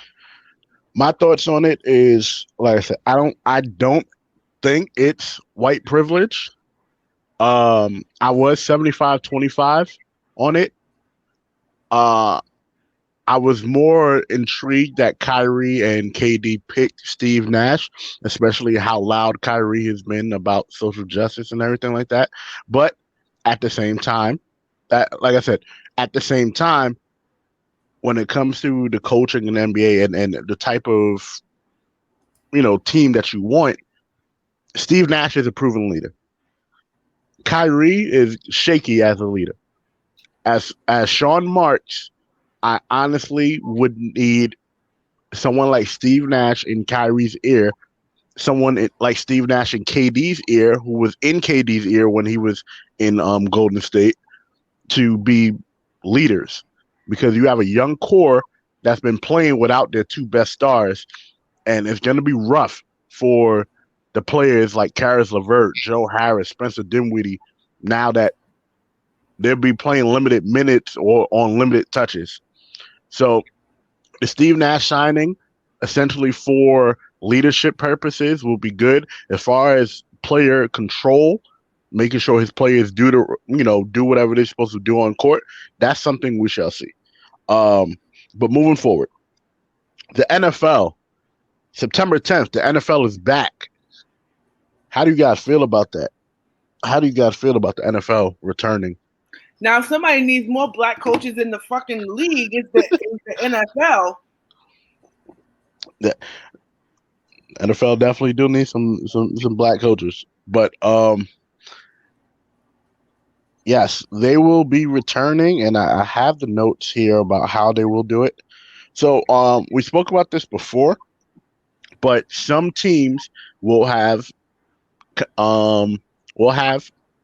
B: my thoughts on it is, like I said, I don't think it's white privilege. I was 75-25 on it. I was more intrigued that Kyrie and KD picked Steve Nash, especially how loud Kyrie has been about social justice and everything like that. But at the same time, like I said, at the same time, when it comes to the coaching in the NBA and the type of team that you want, Steve Nash is a proven leader. Kyrie is shaky as a leader. As Sean Marks, I honestly would need someone like Steve Nash in Kyrie's ear, someone like Steve Nash in KD's ear, who was in KD's ear when he was in Golden State, to be leaders, because you have a young core that's been playing without their two best stars, and it's going to be rough for the players like Karis LeVert, Joe Harris, Spencer Dinwiddie, now that they'll be playing limited minutes or on limited touches. So the Steve Nash signing, essentially for leadership purposes, will be good. As far as player control, making sure his players do whatever they're supposed to do on court, that's something we shall see. But moving forward, the NFL, September 10th, the NFL is back. How do you guys feel about that? How do you guys feel about the NFL returning?
C: Now, if somebody needs more black coaches in the fucking league, it's the NFL.
B: The NFL definitely do need some black coaches, but yes, they will be returning, and I have the notes here about how they will do it. So we spoke about this before, but some teams will have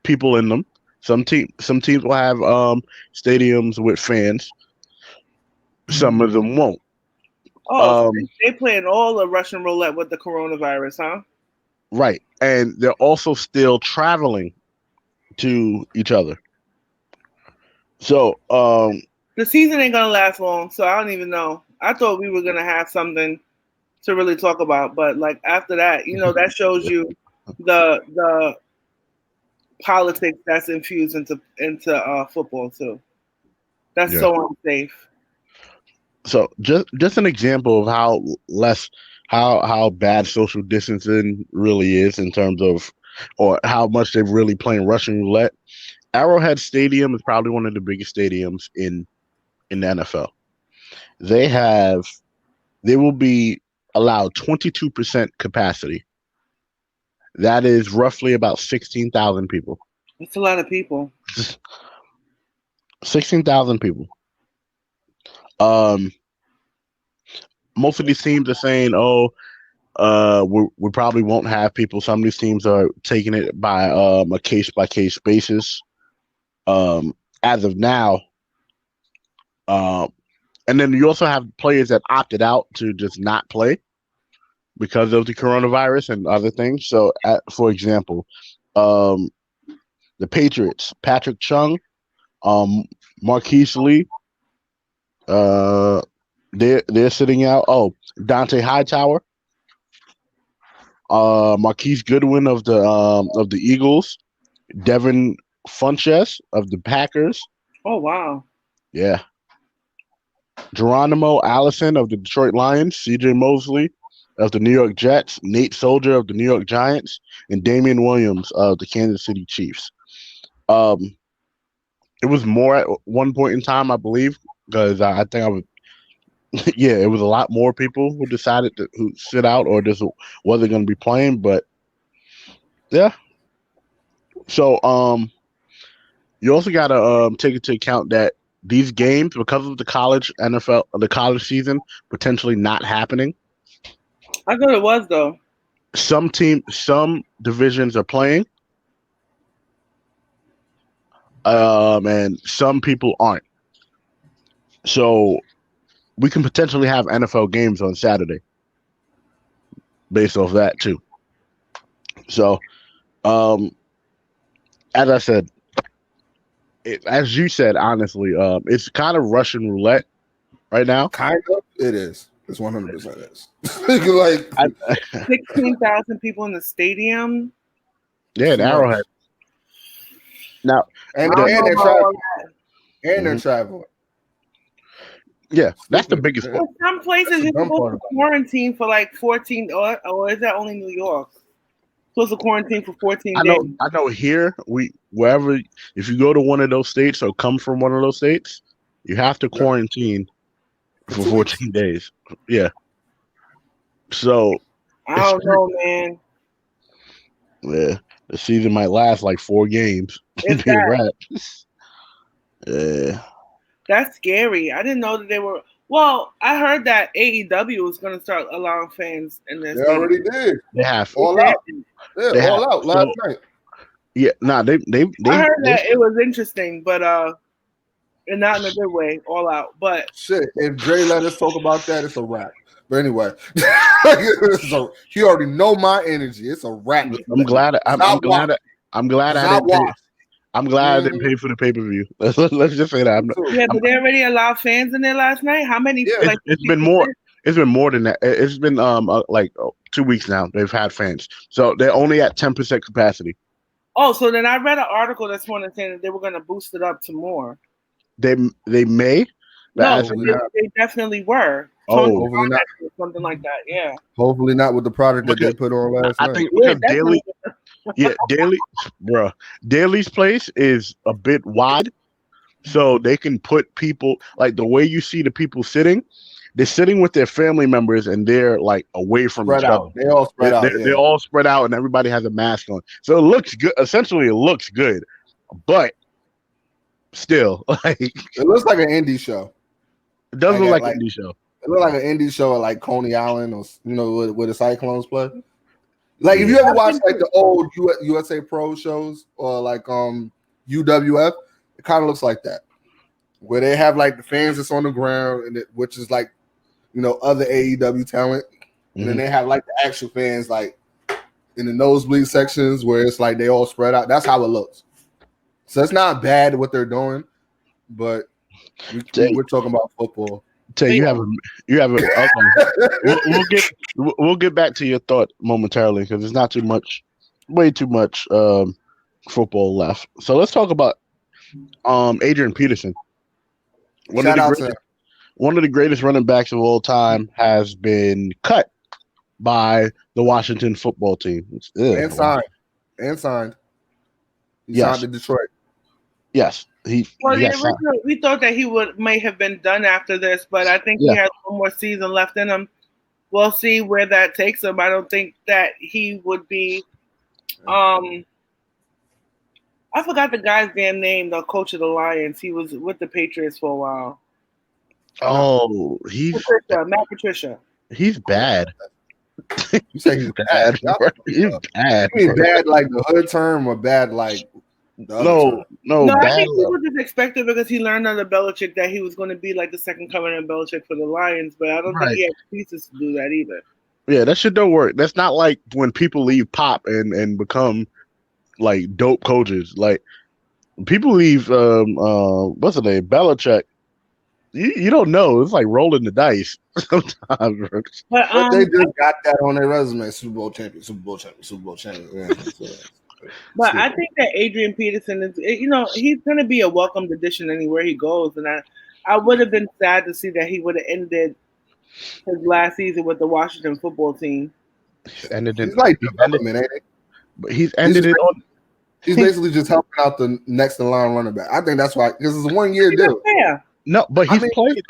B: people in them. Some teams will have stadiums with fans. Some of them won't.
C: Oh, so they playing all the Russian roulette with the coronavirus, huh?
B: Right, and they're also still traveling to each other. So
C: the season ain't gonna last long, so I don't even know. I thought we were gonna have something to really talk about, but like after that, that shows you the politics that's infused into football too. That's so unsafe.
B: So just an example of how bad social distancing really is in terms of, or how much they're really playing Russian roulette. Arrowhead Stadium is probably one of the biggest stadiums in the NFL. They will be allowed 22% capacity. That is roughly about 16,000 people.
C: That's a lot of people.
B: 16,000 people. Most of these teams are saying, we probably won't have people. Some of these teams are taking it by a case-by-case basis. As of now, and then you also have players that opted out to just not play because of the coronavirus and other things. So, for example, the Patriots, Patrick Chung, Marquise Lee, they're sitting out. Oh, Dante Hightower, Marquise Goodwin of the Eagles, Devin Funchess of the Packers.
C: Oh wow!
B: Yeah. Geronimo Allison of the Detroit Lions, C.J. Mosley of the New York Jets, Nate Soldier of the New York Giants, and Damian Williams of the Kansas City Chiefs. It was more at one point in time, I believe, because I think I was. Yeah, it was a lot more people who decided who sit out or just wasn't going to be playing. But yeah, so you also got to take into account that these games, because of the college season potentially not happening.
C: I thought it was though.
B: Some divisions are playing, and some people aren't. So we can potentially have NFL games on Saturday based off that too. So, as I said, as you said, honestly, it's kind of Russian roulette right now.
A: Kind of, it is. It's 100% is. Like
C: 16,000 people in the stadium.
B: Yeah, an Arrowhead. Now,
A: and they're traveling. And they're traveling.
B: Yeah, that's the biggest.
C: Well, some places you're supposed to quarantine for like 14, or is that only New York? Supposed to quarantine for 14 days.
B: I know. Here, wherever, if you go to one of those states or come from one of those states, you have to quarantine for 14 days. Yeah. So
C: I don't know, man.
B: Yeah, the season might last like 4 games.
C: It's
B: be a wrap. Yeah.
C: That's scary. I didn't know that they were. Well, I heard that AEW was going to start allowing fans in this.
A: They already did.
B: They have
A: all out. Yeah, they all out last night.
B: Yeah, they
C: I heard that it was interesting, but and not in a good way, all out. But
A: shit, if Dre let us talk about that, it's a wrap. But anyway, you already know my energy. It's a wrap.
B: I'm glad I didn't pay for the pay-per-view. Let's just say that.
C: But they already allowed fans in there last night. How many?
B: Yeah, it's been more. It's been more than that. It's been like 2 weeks now. They've had fans, so they're only at 10% capacity.
C: Oh, so then I read an article this morning saying that they were going to boost it up to more.
B: They may.
C: No, they definitely were.
A: Hopefully not.
C: Something like that. Yeah.
A: Hopefully not with the product that they put on last night.
B: I think because Daly's place is a bit wide, so they can put people like the way you see the people sitting. They're sitting with their family members and they're like away from each other.
A: They all spread out.
B: They're all spread out and everybody has a mask on. So it looks good. Essentially, it looks good, but still, like
A: it looks like an indie show.
B: It doesn't look like an indie show.
A: It looks like an indie show at like Coney Island or where the Cyclones play. Like if you ever watch like the old USA Pro shows or like UWF, it kind of looks like that, where they have like the fans that's on the ground and which is like other AEW talent, and then they have like the actual fans like in the nosebleed sections where it's like they all spread out. That's how it looks. So it's not bad what they're doing, but we're talking about football.
B: You have okay. we'll get back to your thought momentarily because there's not way too much football left. So let's talk about Adrian Peterson. One of the greatest running backs of all time has been cut by the Washington football team.
A: And signed. He signed to Detroit.
B: Yes. We
C: thought that may have been done after this, but I think he has one more season left in him. We'll see where that takes him. I don't think that he would be. I forgot the guy's damn name, the coach of the Lions. He was with the Patriots for a while.
B: Oh,
C: Matt Patricia.
B: He's bad.
A: You say he's bad?
B: He's bad.
A: You mean bad like the hood term or bad like?
B: No.
C: I think people just expected because he learned under Belichick that he was going to be like the second coming of Belichick for the Lions, but I don't think he has pieces to do that either.
B: Yeah, that shit don't work. That's not like when people leave Pop and become like dope coaches. Like people leave what's the name? Belichick. You don't know. It's like rolling the dice sometimes.
C: But
A: they just got that on their resume: Super Bowl champion. Yeah,
C: but I think that Adrian Peterson is, he's going to be a welcomed addition anywhere he goes. And I would have been sad to see that he would have ended his last season with the Washington football team.
A: He's like development, ain't it?
B: But he's ended it on.
A: He's basically just helping out the next in line running back. I think that's why, because it's a 1 year deal.
C: Yeah.
B: No, but played.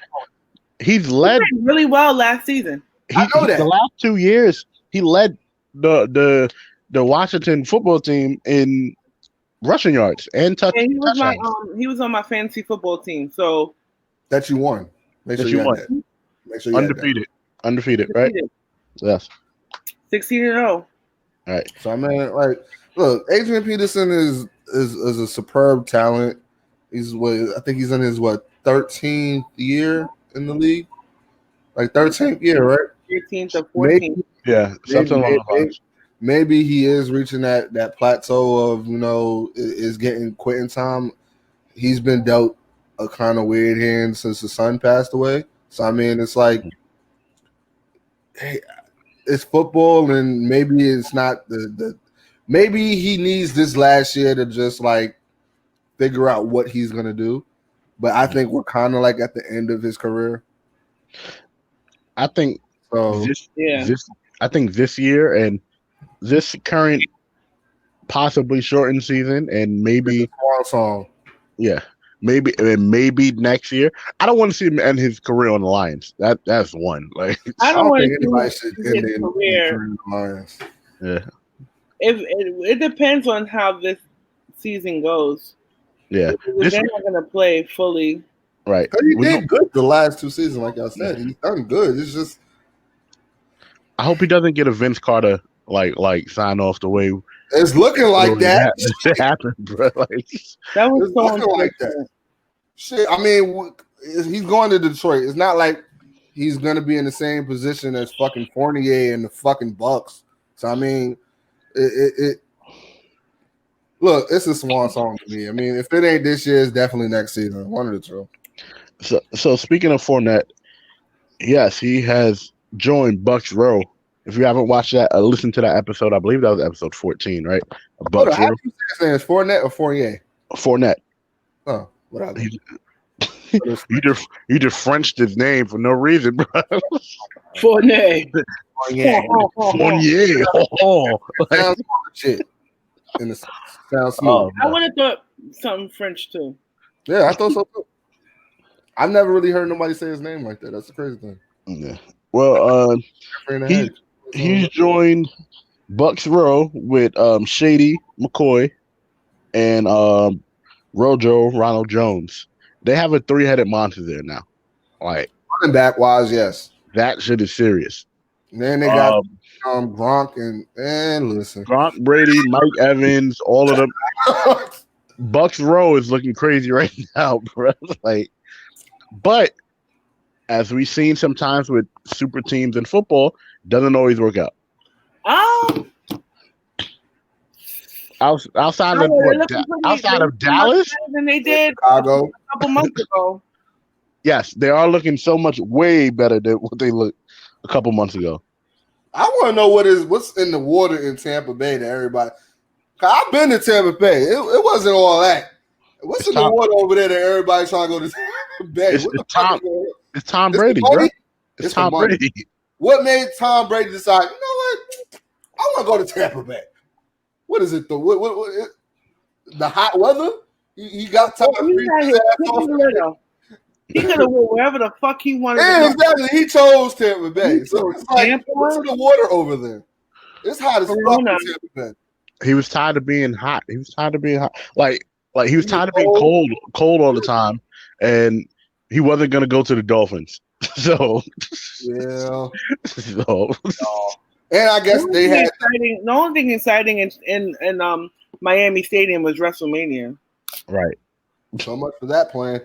B: He's led
C: really well last season.
A: I know that.
B: The last 2 years, he led the Washington football team in rushing yards and
C: And
B: touchdowns.
C: he was on my fantasy football team. So
A: that you won. Make sure
B: That
A: you
B: you
A: had
B: won.
A: that. Make sure you had that.
B: Undefeated, right? Yes.
C: 16-0.
B: All right.
A: So I mean, like, look, Adrian Peterson is a superb talent. I think he's in his 13th year in the league, like 13th year, right?
C: 13th or 14th.
B: Something along those lines.
A: Maybe he is reaching that plateau of is getting quitting time. He's been dealt a kind of weird hand since his son passed away. So I mean, it's like, hey, it's football, and maybe it's not the. Maybe he needs this last year to just like figure out what he's gonna do. But I think we're kind of like at the end of his career.
B: I think
A: so.
B: I think this year and this current possibly shortened season, and maybe
A: song.
B: Yeah, maybe next year. I don't want to see him end his career on the Lions. That's one. Like
C: I don't think
A: anybody should end his career on the Lions.
B: Yeah.
C: It depends on how this season goes.
B: Yeah,
C: they're not gonna play fully.
B: Right.
A: He did good the last 2 seasons, like I said. He's done good. It's just
B: I hope he doesn't get a Vince Carter like sign off the way
A: it's looking like that.
B: It happened, bro. Like,
C: that was so
A: looking like that. Shit, I mean, he's going to Detroit. It's not like he's gonna be in the same position as fucking Fournier and the fucking Bucks. So I mean, look, it's a swan song to me. I mean, if it ain't this year, it's definitely next season. One of the two.
B: So speaking of Fournette, yes, he has joined Bucks Row. If you haven't watched that, listen to that episode. I believe that was episode 14, right?
A: Bucks Row. How do you say his name? Is Fournette or Fournier?
B: Fournette.
A: Oh, whatever.
B: You just Frenched his name for no reason, bro.
C: Fournier.
B: Fournier.
A: Sounds shit. And it sounds smooth.
C: I would have thought something French too.
A: Yeah, I thought so too. I've never really heard nobody say his name like that. That's the crazy thing.
B: Yeah. Well, he's joined Bucks Row with Shady McCoy and Rojo Ronald Jones. They have a 3-headed monster there now. Like
A: running back wise, yes.
B: That shit is serious.
A: And then they got Gronk and listen.
B: Gronk, Brady, Mike Evans, all of them. Bucks Row is looking crazy right now, bro. Like, but as we've seen sometimes with super teams in football, doesn't always work out. Outside of Dallas,
C: than they did
A: Chicago
C: a couple months ago.
B: Yes, they are looking so much way better than what they looked a couple months ago.
A: I want to know what's in the water in Tampa Bay to everybody. I've been to Tampa Bay. It wasn't all that. What's in the water over there that everybody's trying to go to Tampa Bay?
B: It's Tom Brady, bro. It's Tom Brady.
A: What made Tom Brady decide, you know what? I want to go to Tampa Bay. What is it, the hot weather? He got time.
C: He could have went wherever the fuck he wanted.
A: Yeah, exactly. He chose Tampa Bay. So it's like, what's in the water over there? It's hot as fuck in Tampa Bay.
B: He was tired of being hot. Like he was tired of being cold all the time, and he wasn't gonna go to the Dolphins. So
A: yeah.
B: So
A: and I guess they had
C: the only thing exciting in Miami Stadium was WrestleMania.
B: Right.
A: So much for that plan.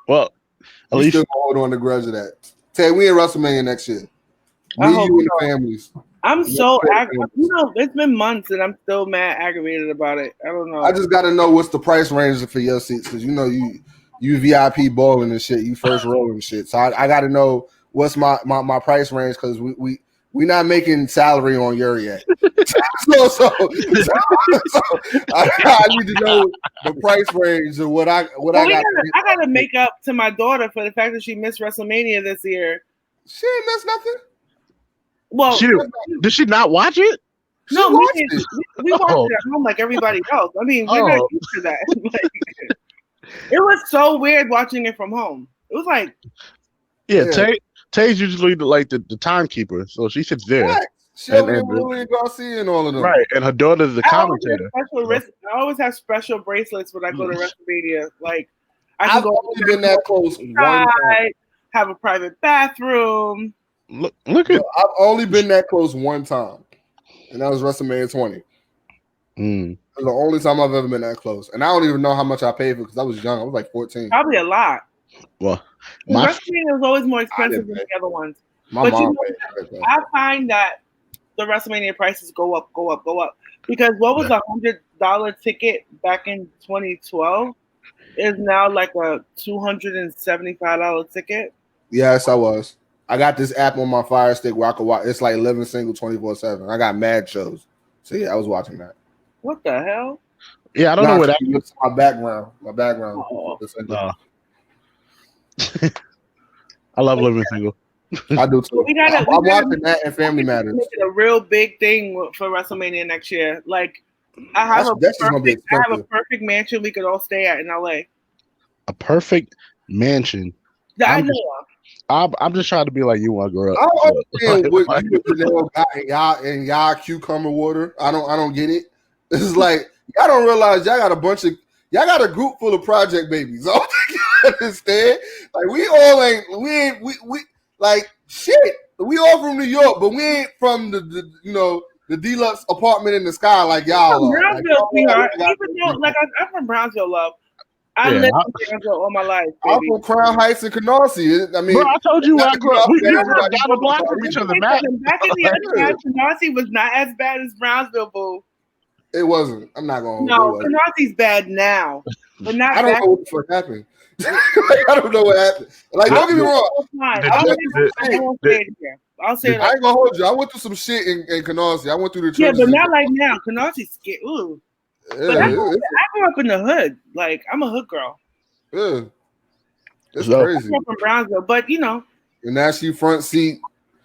B: Well, at least
A: still hold on the grudge of that. Tay, we in WrestleMania next year. Me, you, and the families.
C: I'm so aggravated. It's been months and I'm still mad aggravated about it. I don't know.
A: I just got to know what's the price range for your seats because you VIP bowling and shit. You first row and shit. So I got to know what's my price range because we not making salary on Yerrr yet. so I need to know the price range of what I got.
C: I got to make up to my daughter for the fact that she missed WrestleMania this year.
A: She ain't missed nothing.
C: Well,
B: did she not watch it?
C: No, we watched it at home like everybody else. I mean, we're not used to that. It was so weird watching it from home. It was like,
B: Tay's usually the timekeeper, so she sits there.
A: Shelly and Lillian Garcia and all of them.
B: Right, and her daughter's the commentator.
C: I always have special bracelets when I go to WrestleMania. Like,
A: I've only been that close one time.
C: Have a private bathroom.
B: Look at.
A: I've only been that close one time, and that was WrestleMania 20. That's the only time I've ever been that close, and I don't even know how much I paid for because I was young. I was like 14.
C: Probably a lot.
B: Well,
C: WrestleMania was always more expensive than the other ones.
A: My mom
C: paid. I find that the WrestleMania prices go up. Because what was $100 ticket back in 2012 is now like a $275 ticket.
A: Yes, I was. I got this app on my Fire Stick where I could watch. It's like Living Single 24/7. I got mad shows. So yeah, I was watching that.
C: What the hell?
B: Yeah, I don't know what that
A: is. My background.
B: Oh. I love Living Single.
A: I do too. I'm watching that and Family Matters.
C: Make it a real big thing for WrestleMania next year. Like, I have a perfect mansion we could all stay at in LA.
B: A perfect mansion.
C: I know.
B: I'm just trying to be like you want to grow up.
A: I don't understand what you got in y'all cucumber water. I don't get it. It's like y'all don't realize y'all got a group full of project babies. I don't think you understand. Like we like shit. We all from New York, but we ain't from the deluxe apartment in the sky like y'all are.
C: Brownsville, sweetheart. Even though I'm from Brownsville, love. I lived in Brownsville all my life. Baby.
A: I'm from Crown Heights and Canarsie. I mean,
B: bro, I told you I grew up. We grew up down the block from each other, Matt.
C: Back in the other side, Canarsie was not as bad as Brownsville, boo.
A: It wasn't. I'm not going to
C: No, Canarsie's bad now. But not
A: I don't know what the fuck happened. I don't know what happened. Like, don't get me wrong.
C: I'll say it.
A: I ain't going to hold you. I went through some shit in Canarsie. I went through the
C: trenches. Yeah, but not like now. Canarsie's scared. Ooh. But I grew up in the hood. Like, I'm a hood girl.
A: Yeah. It's crazy.
C: I grew up in Brownsville, but,
A: And now she front seat.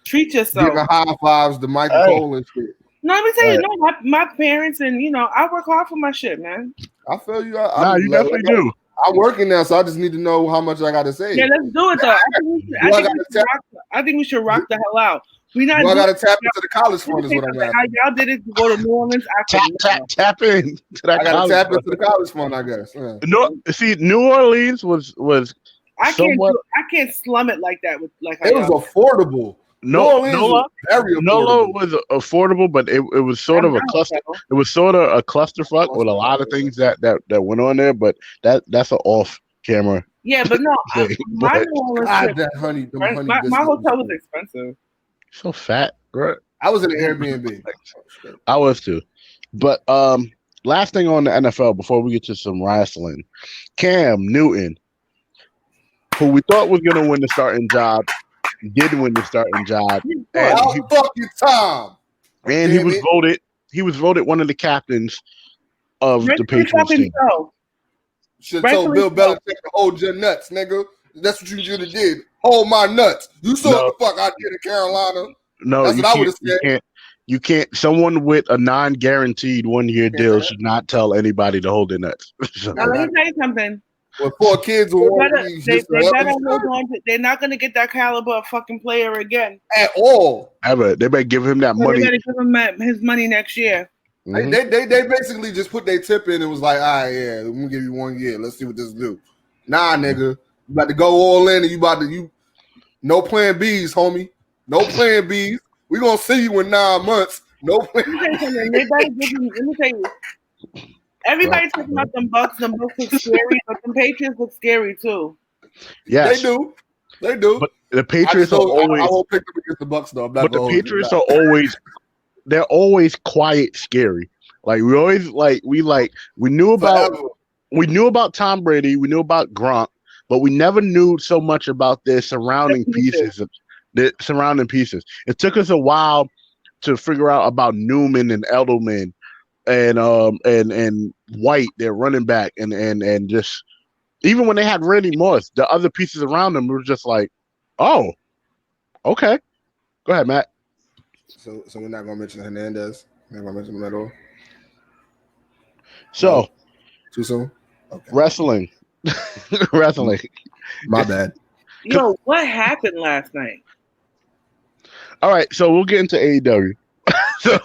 C: Treat yourself.
A: Giving high fives to Michael Cole and shit.
C: No, let me tell you, my parents and, I work hard for my shit, man.
A: I feel you.
B: You definitely do.
A: I'm working now, so I just need to know how much I got to save.
C: Yeah, let's do it, though. I think we should rock the hell out. I
A: got to tap into the college fund is what I'm asking.
C: How y'all did it to go to New Orleans?
B: Tap in to that.
A: I got to tap into the college fund, I guess. Yeah.
B: No, see, New Orleans was.
C: I can't slum it like that.
A: It was affordable.
B: Nola was affordable, but it was sort of a cluster. It was sort of a clusterfuck with a lot of things that went on there. But that's an off camera.
C: Yeah, but no, my New Orleans trip, my hotel was expensive.
B: So fat, bro.
A: I was in an Airbnb.
B: I was too. But last thing on the NFL before we get to some wrestling, Cam Newton, who we thought was going to win the starting job, did win the starting job. And he was voted. He was voted one of the captains of the Patriots team.
A: Should have told Bill Belichick to hold your nuts, nigga. That's what you should have did. Hold my nuts. You saw what the fuck I did in Carolina.
B: No, that's what I would have said. You can't. Someone with a non-guaranteed one-year deal should not tell anybody to hold their nuts.
C: Now let me tell you something.
A: With 4 kids,
C: they're not going to get that caliber of fucking player again
A: at all.
B: Ever. They better give him that money.
C: They better give him his money next year.
A: Mm-hmm. They basically just put their tip in and was like, all right, yeah, we're gonna give you 1 year. Let's see what this do. Nah, nigga, you about to go all in, and you no plan Bs, homie. No plan Bs. We gonna see you in 9 months. No plan.
C: Let me tell you. Everybody talking about them Bucks. Them Bucks look scary, but them Patriots look scary too.
B: Yes,
A: they do.
B: But the Patriots are always.
A: I won't pick them against the Bucks though.
B: But the Patriots are always. They're always quiet, scary. Like we always we knew about Tom Brady, we knew about Gronk, but we never knew so much about their surrounding pieces. It took us a while to figure out about Newman and Edelman and White, their running back, and just even when they had Randy Moss, the other pieces around them were just like, oh, okay. Go ahead, Matt.
A: So we're not gonna mention Hernandez. We're not gonna mention him at all.
B: So
A: too soon.
B: Okay. Wrestling.
A: My bad.
C: Yo, what happened last night?
B: All right, so we'll get into AEW. So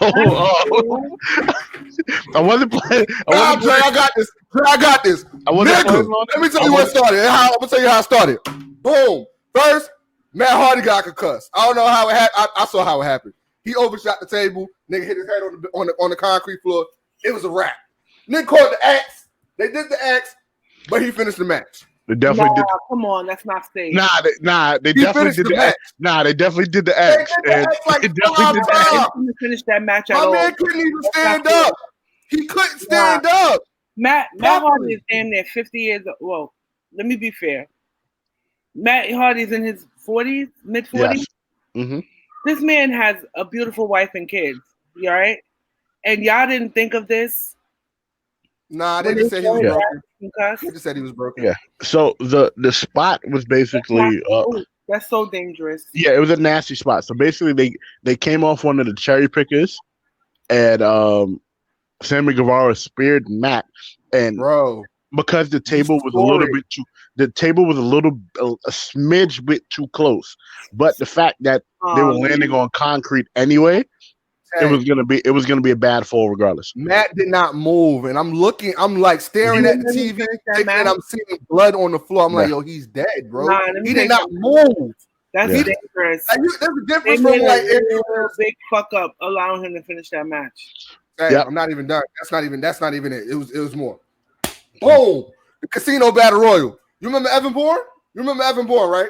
B: I wasn't playing.
A: I got this. I got this. Nigga, let me tell you what started. I'm gonna tell you how it started. Boom. First, Matt Hardy got concussed. I don't know how it happened. I saw how it happened. He overshot the table. Nigga hit his head on the concrete floor. It was a wrap. Nigga called the axe. They did the axe, but he finished the match.
B: They definitely did.
C: Come on, that's not safe.
B: They definitely did the match. They definitely did the axe.
A: They definitely did the axe.
C: He couldn't finish that match at all.
A: My man couldn't even stand up. He couldn't stand up.
C: Matt Hardy is damn near 50 years old. Well, let me be fair. Matt Hardy's in his 40s, mid-40s.
B: Yes. Mm-hmm.
C: This man has a beautiful wife and kids. You all right? And y'all didn't think of this?
A: Nah, they just said he was broken. They just said he was broken.
B: Yeah. So the spot was basically
C: that's so dangerous.
B: Yeah, it was a nasty spot. So basically they came off one of the cherry pickers and Sammy Guevara speared Matt, and because the table was a smidge bit too close, but the fact that they were landing on concrete anyway, it was gonna be a bad fall regardless.
A: Matt did not move, and I'm like staring at the TV, and I'm seeing blood on the floor. I'm like, yo, he's dead, bro. He did not move.
C: That's dangerous.
A: There's a difference from like
C: a big fuck up allowing him to finish that match.
A: Hey, I'm not even done. That's not even it. It was more. Boom! The Casino Battle Royal. You remember Evan Bourne? You remember Evan Bourne, right?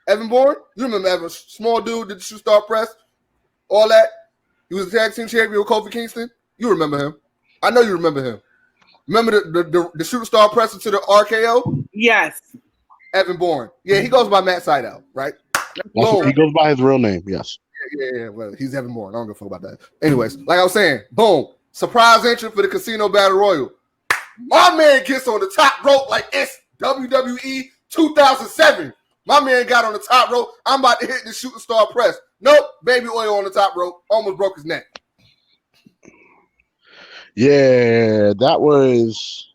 A: Evan Bourne? You remember Evan? Small dude, did the shoot star press, all that. He was a tag team champion with Kofi Kingston. You remember him? I know you remember him. Remember the shooting star press into the RKO?
C: Yes.
A: Evan Bourne. Yeah, he goes by Matt Sydal, right?
B: He goes by his real name. Yes.
A: Yeah. Well, he's Evan Bourne. I don't give a fuck about that. Anyways, like I was saying, boom. Surprise entry for the Casino Battle Royal. My man gets on the top rope like it's WWE 2007. My man got on the top rope. I'm about to hit the shooting star press. Nope, baby oil on the top rope. Almost broke his neck.
B: Yeah, that was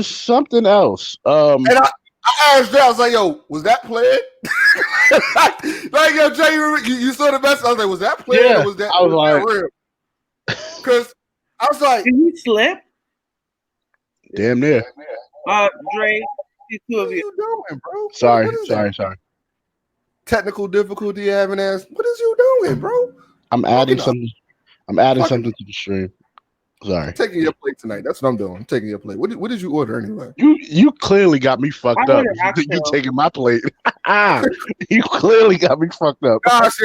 B: something else.
A: And I asked Jay, I was like, yo, was that played? like, yo, Jay, you saw the message. I was like, was that played?
B: Yeah,
A: or was that,
B: I was like,
A: real? Because I was like,
C: did he slip?
B: Damn near.
C: Dre, the two of you.
A: What are you doing, bro?
B: Sorry.
A: Technical difficulty having ass. What is you doing, bro?
B: I'm adding something. I'm adding something to the stream. Sorry.
A: I'm taking your plate tonight. That's what I'm doing. I'm taking your plate. What did you order anyway?
B: You clearly got me fucked up. You taking my plate. You clearly got me fucked up.
A: Gosh,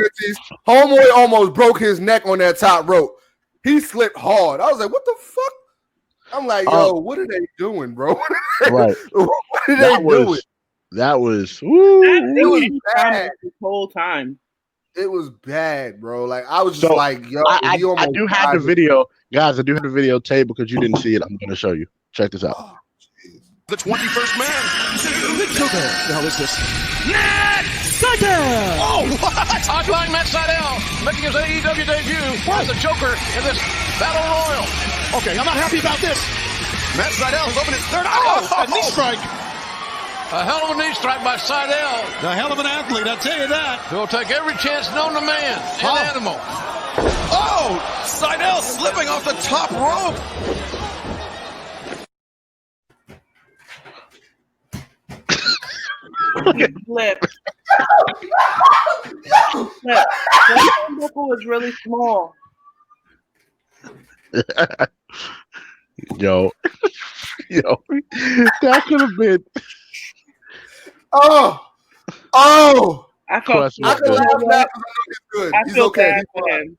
A: homeboy almost broke his neck on that top rope. He slipped hard. I was like, what the fuck? I'm like, yo, what are they doing, bro?
B: Right.
A: What are they doing?
B: That was
C: it was bad the whole time.
A: It was bad, bro. Like I was just like, yo,
B: I do have the video, guys. I do have the video tape because you didn't see it. I'm going to show you. Check this out.
A: Oh,
E: the 21st man.
F: The hell is this?
E: Matt Sydal! Oh, what? Hotline Matt Sydal making his AEW debut as a Joker in this Battle Royal.
F: Okay, I'm not happy about this.
E: Matt Sydal is opening his third.
F: A knee strike.
E: A hell of a knee strike by Sydal.
F: The hell of an athlete, I'll tell you that.
E: He'll take every chance known to man and animal.
F: Oh, Sydal slipping off the top rope.
C: He flipped. The turnbuckle was really small.
B: Yo, that could have been.
A: Oh,
C: I felt
A: good. He's okay.
C: Bad for him.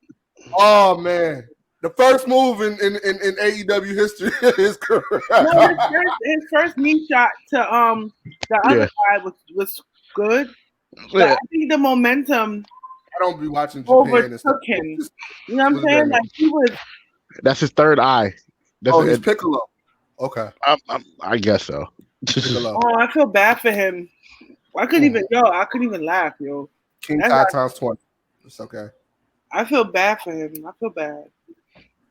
A: Oh man, the first move in AEW history is correct.
C: No, his first knee shot to the other side was good. But I think the momentum.
A: I don't be watching Japan
C: overtook him. You know what I'm saying? Like he was.
B: That's his third eye.
A: He's Piccolo. Okay.
B: I guess so.
C: Oh, I feel bad for him. I couldn't even laugh, yo.
A: King Kai times 20. It's okay.
C: I feel bad for him. I feel bad.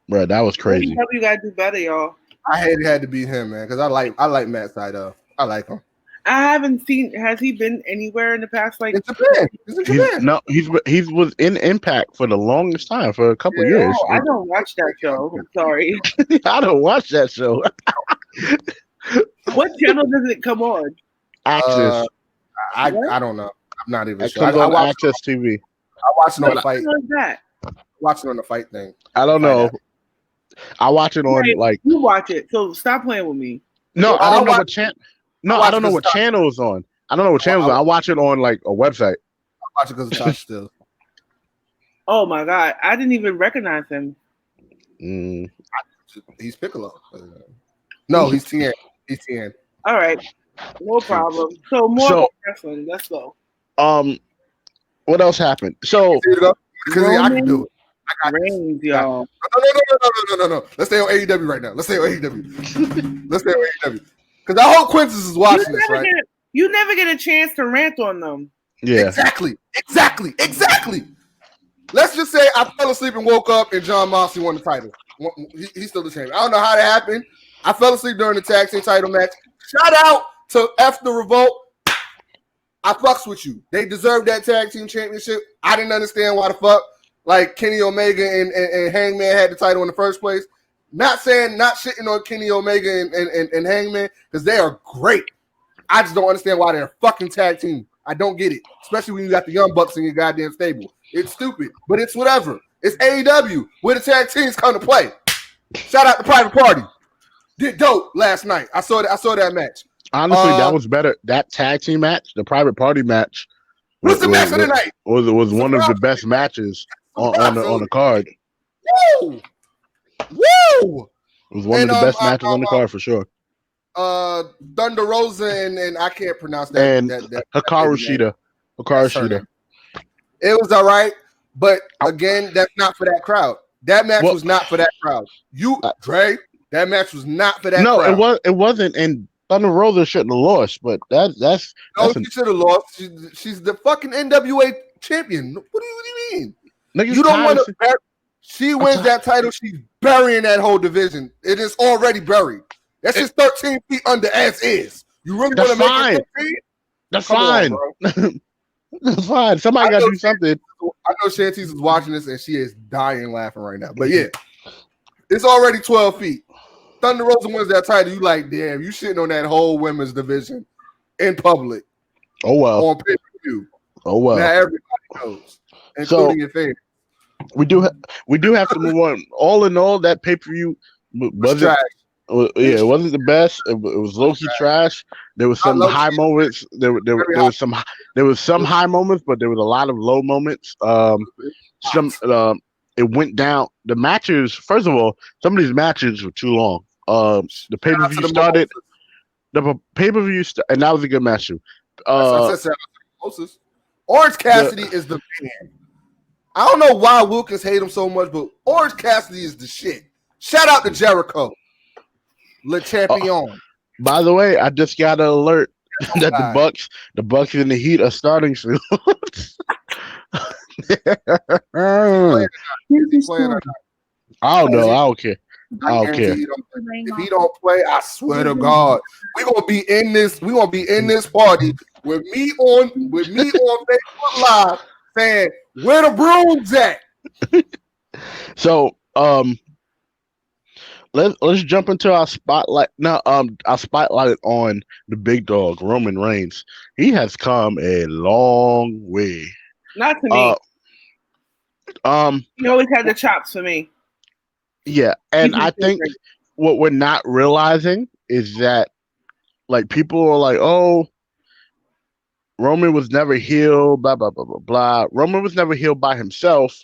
B: Bro, that was crazy.
C: You gotta do better, y'all.
A: I had to beat him, man, because I like Matt Sydal. I like him.
C: I haven't seen. Has he been anywhere in the past? Like
A: in Japan. He's in Japan.
B: He was in Impact for the longest time, for a couple years.
C: Oh, I don't watch that show. I'm sorry.
B: I don't watch that show.
C: What channel does it come on?
B: Access.
A: I don't know. I'm not even
B: It
A: sure.
B: comes on Access TV.
A: I watch it on the fight.
C: What that?
A: Watch it on the fight thing.
B: I don't know. I watch it on
C: you watch it. So stop playing with me.
B: No, I don't know what channel. No, I don't know what channel it's on. I don't know what channel. I watch it on like a website.
A: I watch it because of Tasha still.
C: Oh my god, I didn't even recognize him.
A: He's Piccolo. No, he's TN. He's TN.
C: All right, no problem. So more about wrestling. Let's go.
B: What else happened? So
A: because I can do it. I got
C: Reigns, y'all.
A: No. Let's stay on AEW right now. Let's stay on AEW. Because I hope Quintus is watching this, right?
C: You never get a chance to rant on them.
B: Yeah.
A: Exactly. Let's just say I fell asleep and woke up and John Moxley won the title. He's still the champion. I don't know how that happened. I fell asleep during the tag team title match. Shout out to F the Revolt. I fucks with you. They deserve that tag team championship. I didn't understand why the fuck like Kenny Omega and Hangman had the title in the first place. Not shitting on Kenny Omega and Hangman because they are great. I just don't understand why they're a fucking tag team. I don't get it. Especially when you got the Young Bucks in your goddamn stable. It's stupid, but it's whatever. It's AEW where the tag teams come to play. Shout out to Private Party. Did dope last night. I saw that match.
B: Honestly, that was better. That tag team match, the Private Party match,
A: was the match of the night.
B: Was one of the best matches on the card.
A: Woo!
B: It was one of the best matches on the card for sure.
A: Thunder Rosa and I can't pronounce that.
B: And Hikaru Shida. It
A: was all right, but again, that's not for that crowd. That match was not for that crowd. Dre, that match was not for that crowd.
B: No, it wasn't. And Thunder Rosa shouldn't have lost, but that's
A: she should have lost. She's the fucking NWA champion. What do you mean?
B: Niggas
A: you don't want to. She wins that title. She's burying that whole division. It is already buried. That's just 13 feet under as is. You really want to make it 15?
B: That's fine. That's fine. Somebody got to do something.
A: I know Shantice is watching this and she is dying laughing right now. But yeah, it's already 12 feet. Thunder Rosa wins that title. You like, damn, you shitting on that whole women's division in public.
B: Oh, well.
A: On pay-per-view.
B: Oh, well.
A: Now everybody knows, including your fans.
B: We do have to move on. All in all, that pay-per-view wasn't. It wasn't the best. It was low-key trash. There was some high moments. There was some high moments, but there was a lot of low moments. It went down. The matches. First of all, some of these matches were too long. The pay-per-view started. The pay-per-view and that was a good match too.
A: Orange Cassidy is the man. I don't know why Wilkins hate him so much, but Orange Cassidy is the shit. Shout out to Jericho. Le Champion.
B: By the way, I just got an alert that the Bucks and the Heat are starting soon. I don't know. I don't care.
A: If he don't play, I swear to God, we're gonna be in this. We're gonna be in this party with me on Facebook Live saying, "Where the brooms at?"
B: So, let's jump into our spotlight now. Our spotlight on the big dog, Roman Reigns. He has come a long way.
C: Not to me. He always had the chops for me.
B: Yeah, and I think what we're not realizing is that, like, people are like, "Oh, Roman was never healed." Blah blah blah blah blah. Roman was never healed by himself,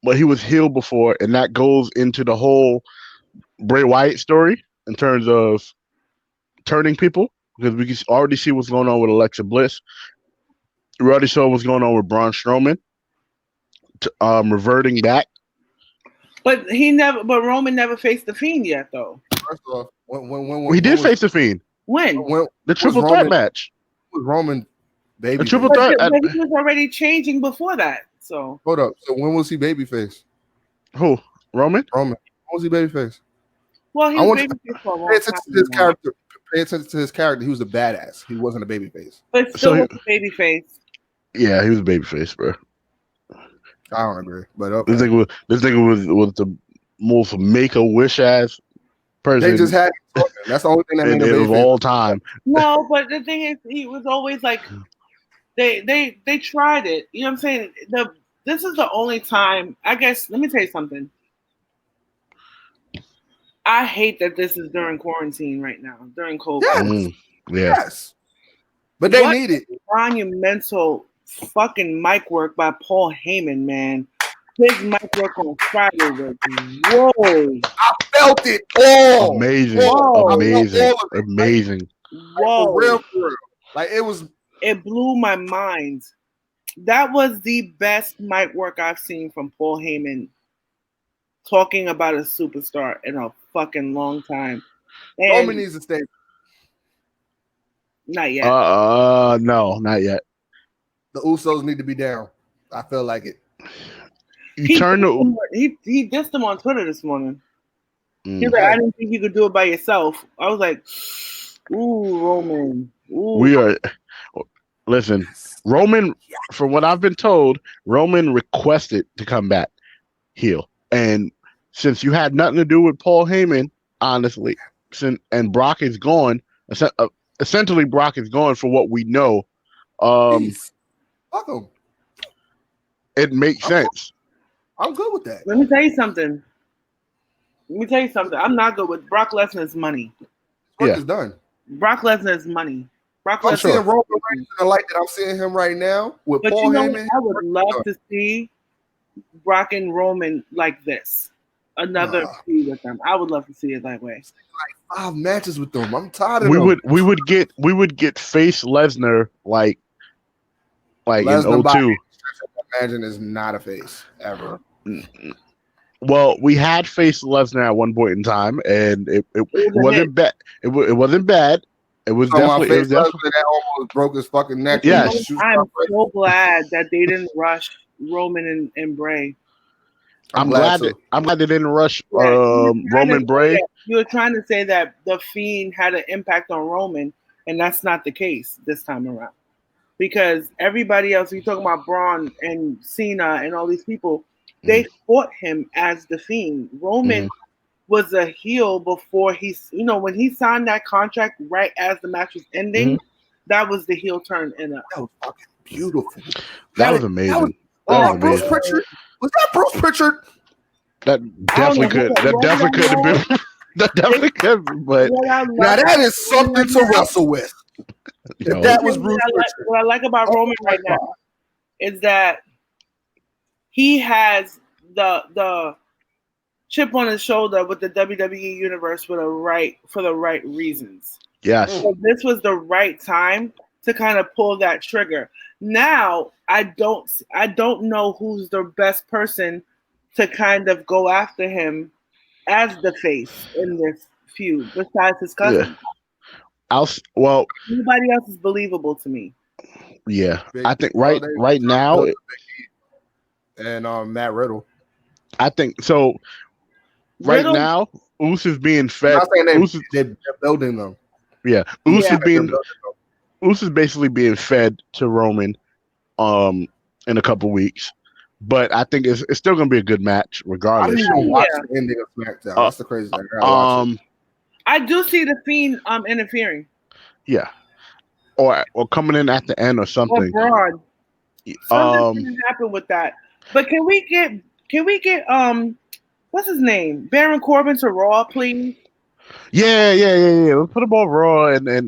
B: but he was healed before, and that goes into the whole Bray Wyatt story in terms of turning people, because we can already see what's going on with Alexa Bliss. We already saw what's going on with Braun Strowman, reverting back.
C: But Roman never faced the Fiend yet, though.
A: First off,
B: he did face the Fiend.
C: When
B: the triple threat match
A: with Roman, baby.
B: The triple threat.
C: But he was already changing before that. So
A: hold up. So when was he babyface?
B: Who? Roman?
A: When was he babyface?
C: Well, he was babyface for a long
A: pay attention
C: time.
A: to his character. Pay attention to his character. He was a badass. He wasn't a babyface.
C: But still was a babyface.
B: Yeah, he was a babyface, bro.
A: I don't agree, but okay.
B: This nigga was the most Make-A-Wish ass person.
A: They just had that's the only thing that made him
B: of all time.
C: No, but the thing is, he was always like, they tried it. You know what I'm saying? This is the only time. I guess. Let me tell you something. I hate that this is during quarantine right now, during COVID.
A: Yes. But they need it.
C: Monumental fucking mic work by Paul Heyman, man. His mic work on Friday was whoa.
A: I felt it all.
B: Amazing.
C: Whoa.
B: Amazing.
C: Whoa.
A: For real. Like
C: it blew my mind. That was the best mic work I've seen from Paul Heyman talking about a superstar in a fucking long time.
A: Roman needs to stay.
C: Not yet.
B: No, not yet.
A: The Usos need to be down. I feel like it.
C: He dissed him on Twitter this morning. He's like, I didn't think you could do it by yourself. I was like, ooh, Roman. Ooh.
B: Listen, Roman, from what I've been told, Roman requested to come back heel. And since you had nothing to do with Paul Heyman, honestly, and Brock is gone, essentially Brock is gone for what we know.
A: Fuck him.
B: It makes sense.
A: I'm good with that.
C: Let me tell you something. I'm not good with Brock Lesnar's money.
A: Work is done.
C: Brock Lesnar's money.
A: I'm seeing Roman Reigns in the light that I'm seeing him right now with Paul Heyman.
C: I would love to see Brock and Roman like this. Another feud with them. I would love to see it that way.
A: Like 5 matches with them. I'm tired of
B: them.
A: We
B: would get face Lesnar like Lesnar in 02.
A: Imagine is not a face ever.
B: Well, we had face Lesnar at one point in time, and it wasn't bad. It wasn't bad. It was definitely
A: that almost broke his fucking neck.
B: Yeah,
C: I'm so glad that they didn't rush Roman and Bray.
B: I'm glad they didn't rush Roman Bray.
C: You were trying to say that the Fiend had an impact on Roman, and that's not the case this time around. Because everybody else, you're talking about Braun and Cena and all these people, they fought him as the Fiend. Roman was a heel before when he signed that contract right as the match was ending, that was the heel turn. That
A: was fucking beautiful.
B: That was amazing.
A: Bruce Pritchard. Was that Bruce Pritchard?
B: That definitely could. That definitely could have been. That definitely could. But
A: now that is something to wrestle with. If that was Bruce Pritchard.
C: What I like about Roman right now is that he has the chip on his shoulder with the WWE universe for the right reasons.
B: Yes.
C: So this was the right time to kind of pull that trigger. Now I don't know who's the best person to kind of go after him as the face in this feud besides his cousin.
B: Yeah.
C: Nobody else is believable to me.
B: Yeah, I think right now,
A: and Matt Riddle.
B: I think so. Right now, Usos is being fed.
A: They're building them.
B: Yeah, Usos is basically being fed to Roman, in a couple weeks. But I think it's still going to be a good match, regardless.
A: I didn't even watch the ending of SmackDown. That's the crazy thing.
C: I do see the Fiend interfering.
B: Yeah, or coming in at the end or something.
C: Or Braun. Something didn't happen with that. But can we get what's his name? Baron Corbin to Raw, please.
B: Yeah. Let's put him on Raw and
C: I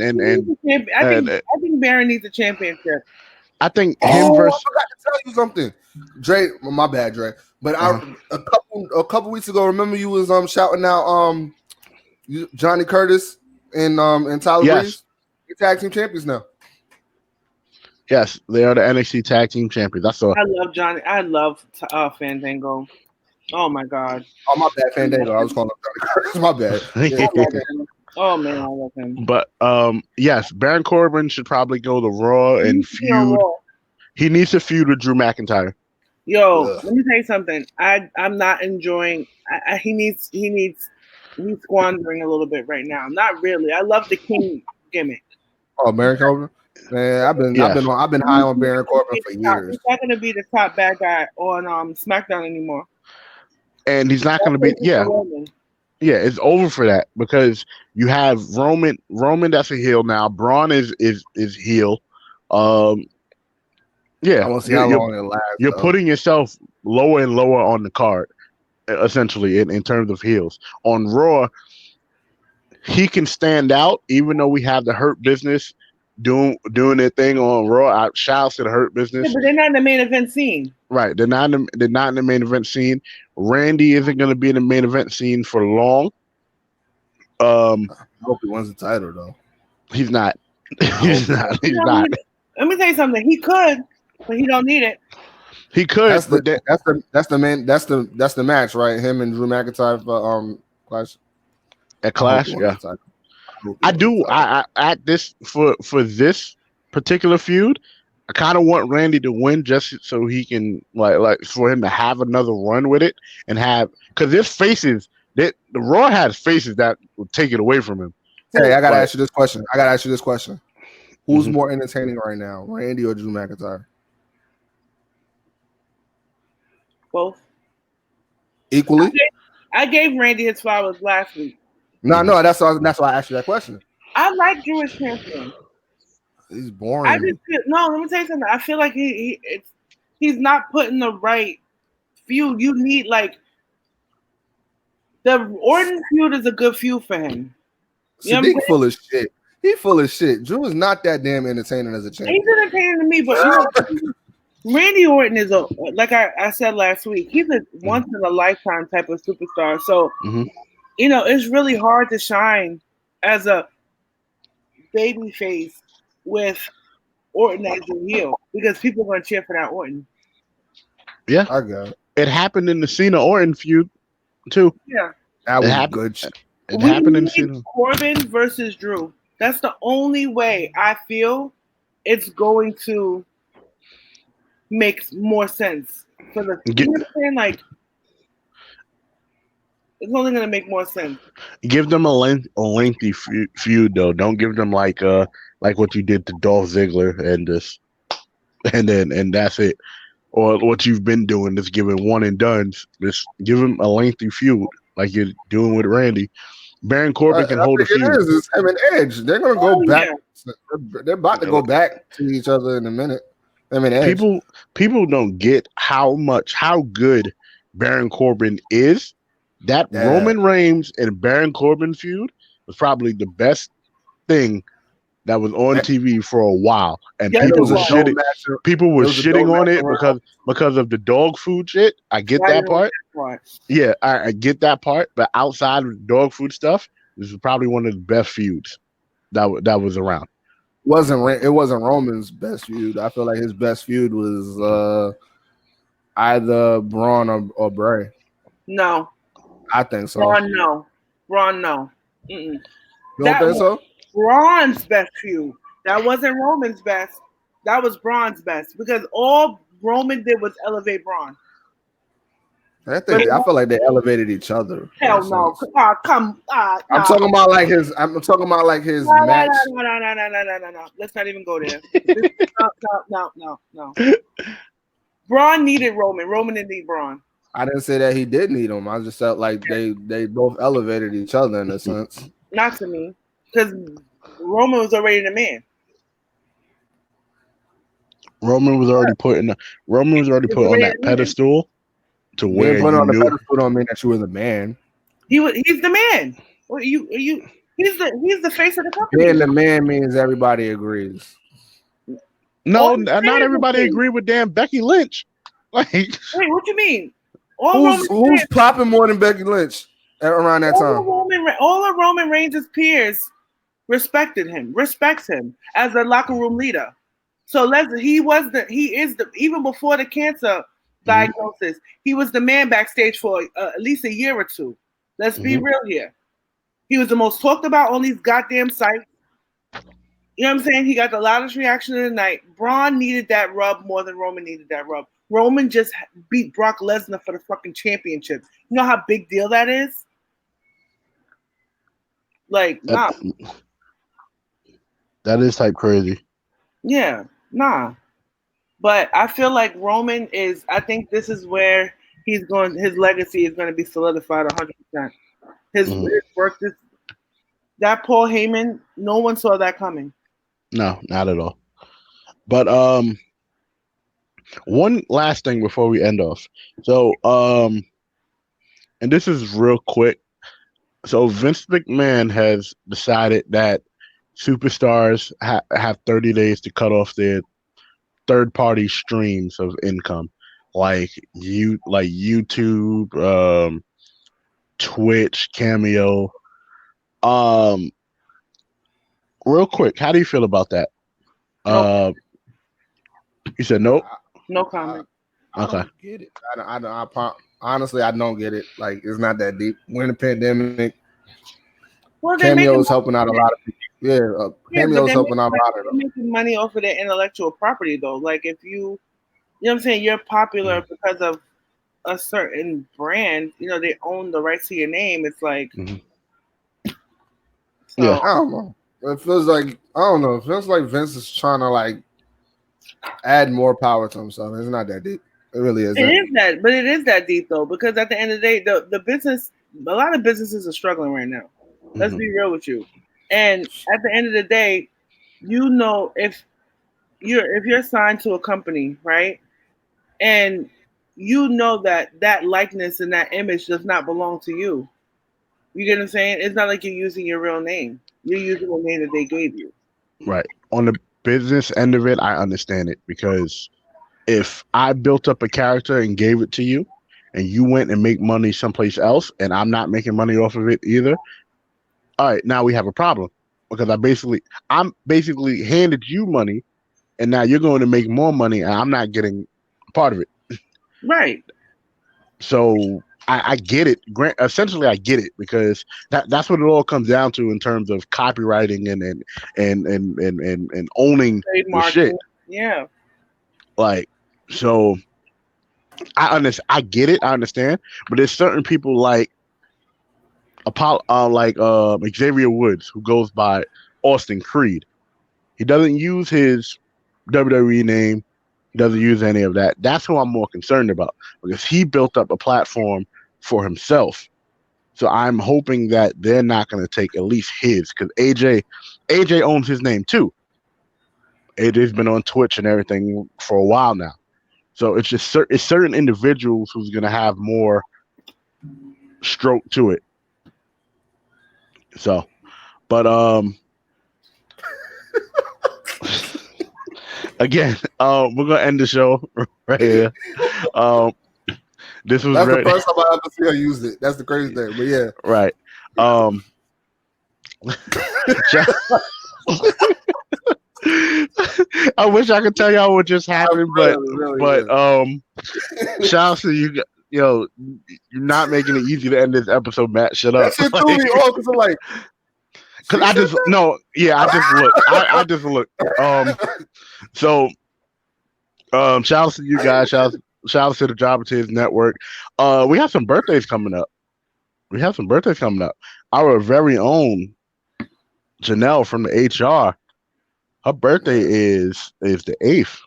C: think Baron needs a championship.
B: I think him versus.
A: I forgot to tell you something, Dre. My bad, Dre. But a couple weeks ago, remember you was shouting out Johnny Curtis and Tyler Breeze. They're tag team champions now.
B: Yes, they are the NXT tag team champions. I
C: love Johnny. I love Fandango. Oh my God.
A: Oh my bad, Fandango. I was calling him Johnny Curtis. My bad.
C: Yeah. Oh man, I love him.
B: But yes, Baron Corbin should probably go to Raw and feud. He needs to feud with Drew McIntyre.
C: Yo, let me tell you something. I'm not enjoying. He needs he's squandering a little bit right now. Not really. I love the King gimmick.
A: Oh, Baron Corbin. Man, I've been high on Baron Corbin for years.
C: He's not going to be the top bad guy on SmackDown anymore.
B: And he's not going to be. Yeah, it's over for that because you have Roman. That's a heel now. Braun is heel. Yeah,
A: I want to see how long it lasts.
B: You're putting yourself lower and lower on the card, essentially, in terms of heels. On Raw, he can stand out, even though we have the Hurt Business doing their thing on Raw. Shouts to the Hurt Business.
C: Yeah, but they're not in the main event scene.
B: Right, they're not in the main event scene. Randy isn't going to be in the main event scene for long.
A: I hope he wins the title though.
B: He's not. He's not.
C: Let me tell you something. He could, but he don't need it.
B: He could.
A: That's the match, right? Him and Drew McIntyre for Clash.
B: At Clash, yeah. I do. I at this for this particular feud, I kind of want Randy to win just so he can like for him to have another run with it and have because there's faces that the Raw has faces that will take it away from him.
A: Hey, I gotta ask you this question. Who's more entertaining right now, Randy or Drew McIntyre?
C: Both.
A: Equally?
C: I gave Randy his flowers last week.
A: No, that's why I asked you that question.
C: I like Drew as champion.
A: He's boring.
C: Let me tell you something. I feel like he's not putting the right feud. You need the Orton feud is a good feud for him.
A: Sadiq full of shit. He full of shit. Drew is not that damn entertaining as a champion.
C: He's entertaining to me, but Randy Orton is like I said last week. He's a once in a lifetime type of superstar. So it's really hard to shine as a baby face with Orton as your heel because people are going to cheer for that Orton.
B: Yeah,
A: I got it.
B: It happened in the Cena Orton feud too.
C: Yeah,
A: that was good.
B: It happened in Cena.
C: Corbin versus Drew. That's the only way I feel it's going to make more sense for the. You know what I'm saying? Like, it's only going to make more sense.
B: Give them a lengthy feud though. Don't give them like what you did to Dolph Ziggler and that's it. Or what you've been doing is giving one and dones. Just give him a lengthy feud like you're doing with Randy. Baron Corbin can hold a feud.
A: It's him and Edge. They're gonna go back. Yeah. They're about to go back to each other in a minute. I mean, Edge. People don't
B: get how good Baron Corbin is. That Roman Reigns and Baron Corbin feud was probably the best thing that was on TV for a while, and people were shitting on it because of the dog food shit. I get that part. Yeah, I get that part. But outside of the dog food stuff, this is probably one of the best feuds that was around.
A: It wasn't Roman's best feud. I feel like his best feud was either Braun or Bray.
C: No,
A: I think so.
C: Braun, no.
A: You don't think so?
C: Braun's best feud. That wasn't Roman's best. That was Braun's best because all Roman did was elevate Braun.
A: I feel like they elevated each other.
C: Hell no! Come.
A: I'm talking about like his. match.
C: No. Let's not even go there. No. Braun needed Roman. Roman didn't need Braun.
A: I didn't say that he did need him. I just felt like they both elevated each other in a sense.
C: Not to me. Because Roman was already the man.
B: Roman was already put on that pedestal to where
A: put on the pedestal don't mean that you were the man.
C: He's the man. What he's the face of the company.
A: Being the man means everybody agrees.
B: No, not everybody agree with damn Becky Lynch. Like,
C: wait, what you mean?
A: Who's popping more than Becky Lynch around that time?
C: All of Roman Reigns' peers respect him as a locker room leader. So even before the cancer diagnosis, he was the man backstage for at least a year or two. Let's be real here. He was the most talked about on these goddamn sites. You know what I'm saying? He got the loudest reaction of the night. Braun needed that rub more than Roman needed that rub. Roman just beat Brock Lesnar for the fucking championship. You know how big deal that is? Like, nah.
B: That is type crazy.
C: Yeah, nah. But I feel like Roman is. I think this is where he's going. His legacy is going to be solidified 100%. His work. That Paul Heyman. No one saw that coming.
B: No, not at all. But one last thing before we end off. So and this is real quick. So Vince McMahon has decided that superstars have 30 days to cut off their third-party streams of income, like YouTube, Twitch, Cameo. Real quick, how do you feel about that? You said nope.
C: No comment.
A: I don't get it. Honestly, I don't get it. Like, it's not that deep. We're in a pandemic.
C: Well,
A: Cameo is helping out a lot of people. Yeah, Cameo is helping out a lot of them.
C: They're making money off of their intellectual property, though. Like, if you know what I'm saying, you're popular because of a certain brand. You know, they own the rights to your name. It's like,
A: yeah, I don't know. It feels like It feels like Vince is trying to like add more power to himself. It's not that deep. It really isn't.
C: It is that, but it is that deep though, because at the end of the day, the business, a lot of businesses are struggling right now. Let's be real with you. And at the end of the day, you know, if you're signed to a company, right, and you know that likeness and that image does not belong to you. You get what I'm saying? It's not like you're using your real name. You're using the name that they gave you.
B: Right. On the business end of it, I understand it, because if I built up a character and gave it to you and you went and make money someplace else and I'm not making money off of it either, all right, now we have a problem, because I'm basically handed you money and now you're going to make more money and I'm not getting part of it.
C: Right.
B: So I get it. Essentially, I get it, because that's what it all comes down to in terms of copywriting and owning the shit.
C: Yeah.
B: Like, so I get it. I understand, but there's certain people like Xavier Woods, who goes by Austin Creed. He doesn't use his WWE name. He doesn't use any of that. That's who I'm more concerned about, because he built up a platform for himself. So I'm hoping that they're not going to take at least his, because AJ owns his name too. AJ's been on Twitch and everything for a while now. So it's just it's certain individuals who's going to have more stroke to it. So, but again, we're gonna end the show right here. That's
A: the first time I ever see her use it. That's the crazy thing. But yeah,
B: right. I wish I could tell y'all what just happened, but shout out to you. Yo, you're not making it easy to end this episode, Matt. Shut up.
A: That shit threw me off, because I'm like,
B: because I just looked. So shout out to you guys. Shout out to the Jobberteers Network. We have some birthdays coming up. Our very own Janelle from the HR. Her birthday is the 8th.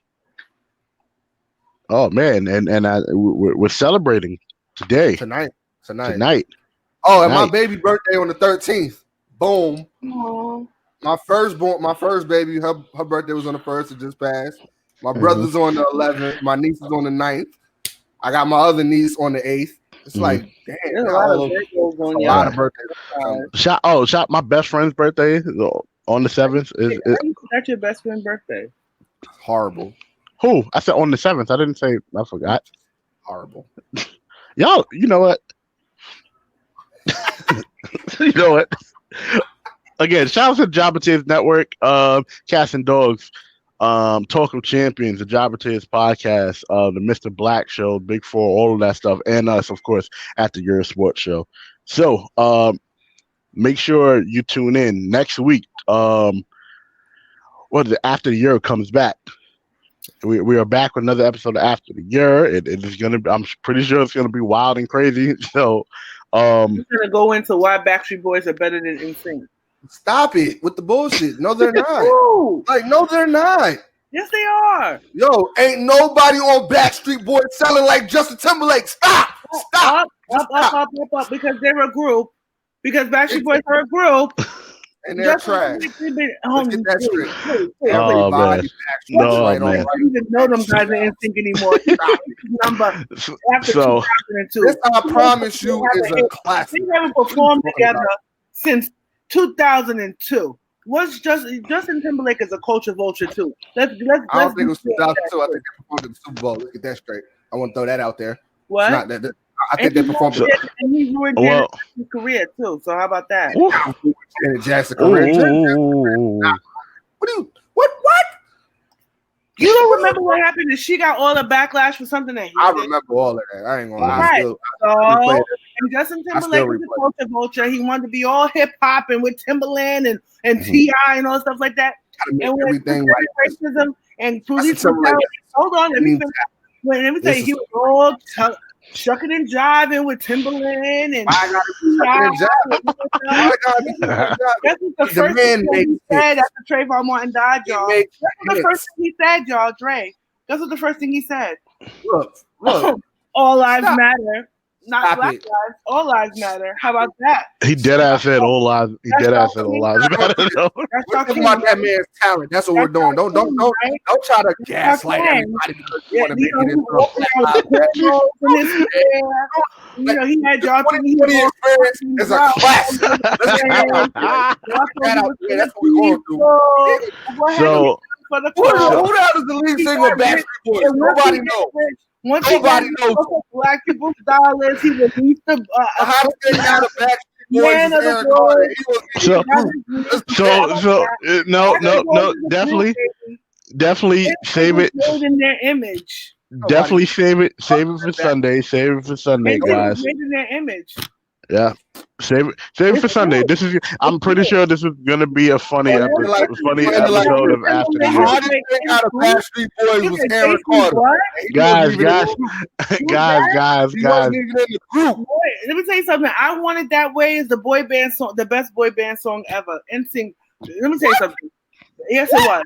B: Oh man, and we're celebrating tonight.
A: Oh, and my baby birthday on the 13th. Boom.
C: Aww.
A: My first baby, her birthday was on the 1st. It just passed. My brother's on the 11th. My niece is on the 9th. I got my other niece on the 8th. It's like, damn,
C: there's a lot of birthdays.
B: Shout my best friend's birthday on the 7th.
C: That's your best friend's birthday.
A: Horrible.
B: Who? I said on the 7th. I didn't say. I forgot.
A: Horrible.
B: Y'all, you know what? You know what? Again, shout out to the Jobberteers Network, Cats and Dogs, Talk of Champions, the Jobberteers Podcast, the Mr. Black Show, Big Four, all of that stuff, and us, of course, at the Yerrr Sports Show. So make sure you tune in next week. After the year comes back. We are back with another episode of After the Year. It is gonna. I'm pretty sure it's gonna be wild and crazy. So
C: I'm gonna go into why Backstreet Boys are better than NSYNC.
A: Stop it with the bullshit. No, they're not.
C: Ooh.
A: Like, no, they're not.
C: Yes, they are.
A: Yo, ain't nobody on Backstreet Boys selling like Justin Timberlake. Stop.
C: Up, because they're a group. Because Backstreet Boys are a group.
A: And they're trash. Let's get that straight.
B: Oh, man. No,
A: right
B: man.
C: I don't even know them guys in NSYNC anymore. Number after 2002.
A: This, I promise you, is a classic.
C: They haven't performed together since 2002. What's Justin Timberlake is a culture vulture too. I don't think it was 2002.
A: I think they performed at the Super Bowl. Let's get that straight. I want to throw that out there.
C: What?
A: Not that. I think they performed.
C: And he ruined Janet's career too. So how about that?
A: Janet Jackson's career. What?
C: You don't remember what happened? She got all the backlash for something that he did.
A: I remember all of that. I ain't gonna lie.
C: Right. And Justin Timberlake was a culture vulture. He wanted to be all hip hop and with Timberland and T.I. and all stuff like that.
A: And with everything
C: racism and police brutality. Hold on, let me tell you, he was all shucking and jiving with Timberland and
A: I gotta be
C: That's what the first thing he said after Trayvon Martin died, y'all. That's what the first thing he said, y'all, Dre. That's what the first thing he said.
A: Look.
C: All lives matter. Not black lives. All lives matter. How about that?
B: He dead ass said all lives. He dead ass said all lives matter.
A: We're talking about that man's talent. That's what we're doing. Don't try to gaslight everybody because you want to make it into
C: he had y'all
A: thinking it's a class. That's what we're going through.
B: So
A: who the hell is the lead singer of Backstreet Boys? Nobody knows. Nobody knows.
C: Black people's dollars. He released the
A: hottest thing out of Backstreet Boys is Aaron Carter.
B: No, definitely save it.
C: In their image.
B: Definitely save it for Sunday. Save it for Sunday, guys.
C: In their image.
B: Yeah, save it for Sunday. I'm pretty sure this is gonna be a funny episode. Of After the
A: Year. Hardest thing out of Backstreet Boys was Aaron Carter.
B: Guys.
C: Let me tell you something. I Want It That Way is the boy band song, the best boy band song ever. NSYNC. Let me tell you something. Yes, it was.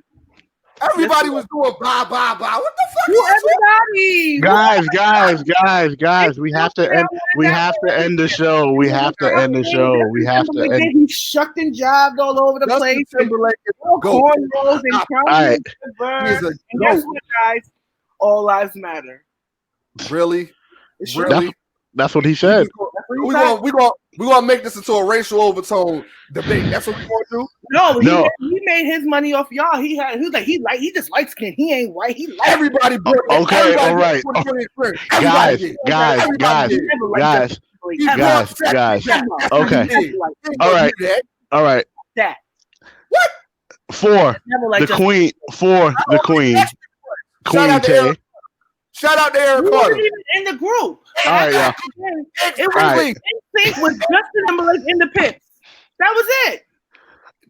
A: Everybody was doing blah blah blah. What the fuck?
C: Everybody.
B: Guys. We have to end the show. We have to end the show.
C: He shucked and jived all over the place. Cornrows and crowns. And guess what, guys? All lives matter.
A: Really?
B: That's what he said.
A: We're gonna make this into a racial overtone debate. That's what we're gonna do.
C: No. He made his money off y'all. He just light skinned. He ain't white.
A: Everybody.
B: Okay, all right. Guys. Okay. All right.
C: That.
A: What?
B: For the queen. Queen Tay.
A: Shout out to Aaron Carter.
C: In the group.
B: All right, y'all.
C: It was NSYNC with Justin Timberlake in the pits. That was it.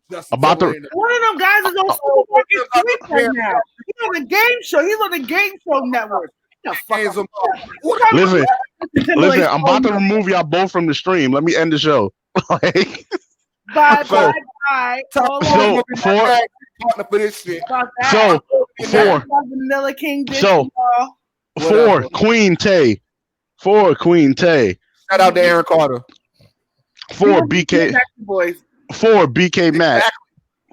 B: One of
C: them guys is on Supermarket Sweep right now. He's on the game show. He's on the game show network.
B: Listen, I'm about to remove y'all both from the stream. Let me end the show.
C: Bye.
B: For Queen Tay.
A: Shout out to Aaron Carter.
B: For BK Mac.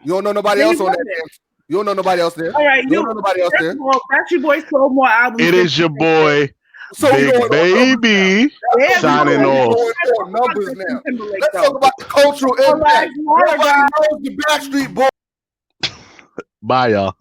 A: You don't know nobody else on that dance. You don't know nobody else there.
C: All right,
A: you don't know nobody else there.
C: Backstreet Boys sold more albums.
B: It is your boy, Big Baby, signing off.
A: Numbers now. Let's talk about the cultural impact. Nobody knows the Backstreet Boys.
B: Bye, y'all.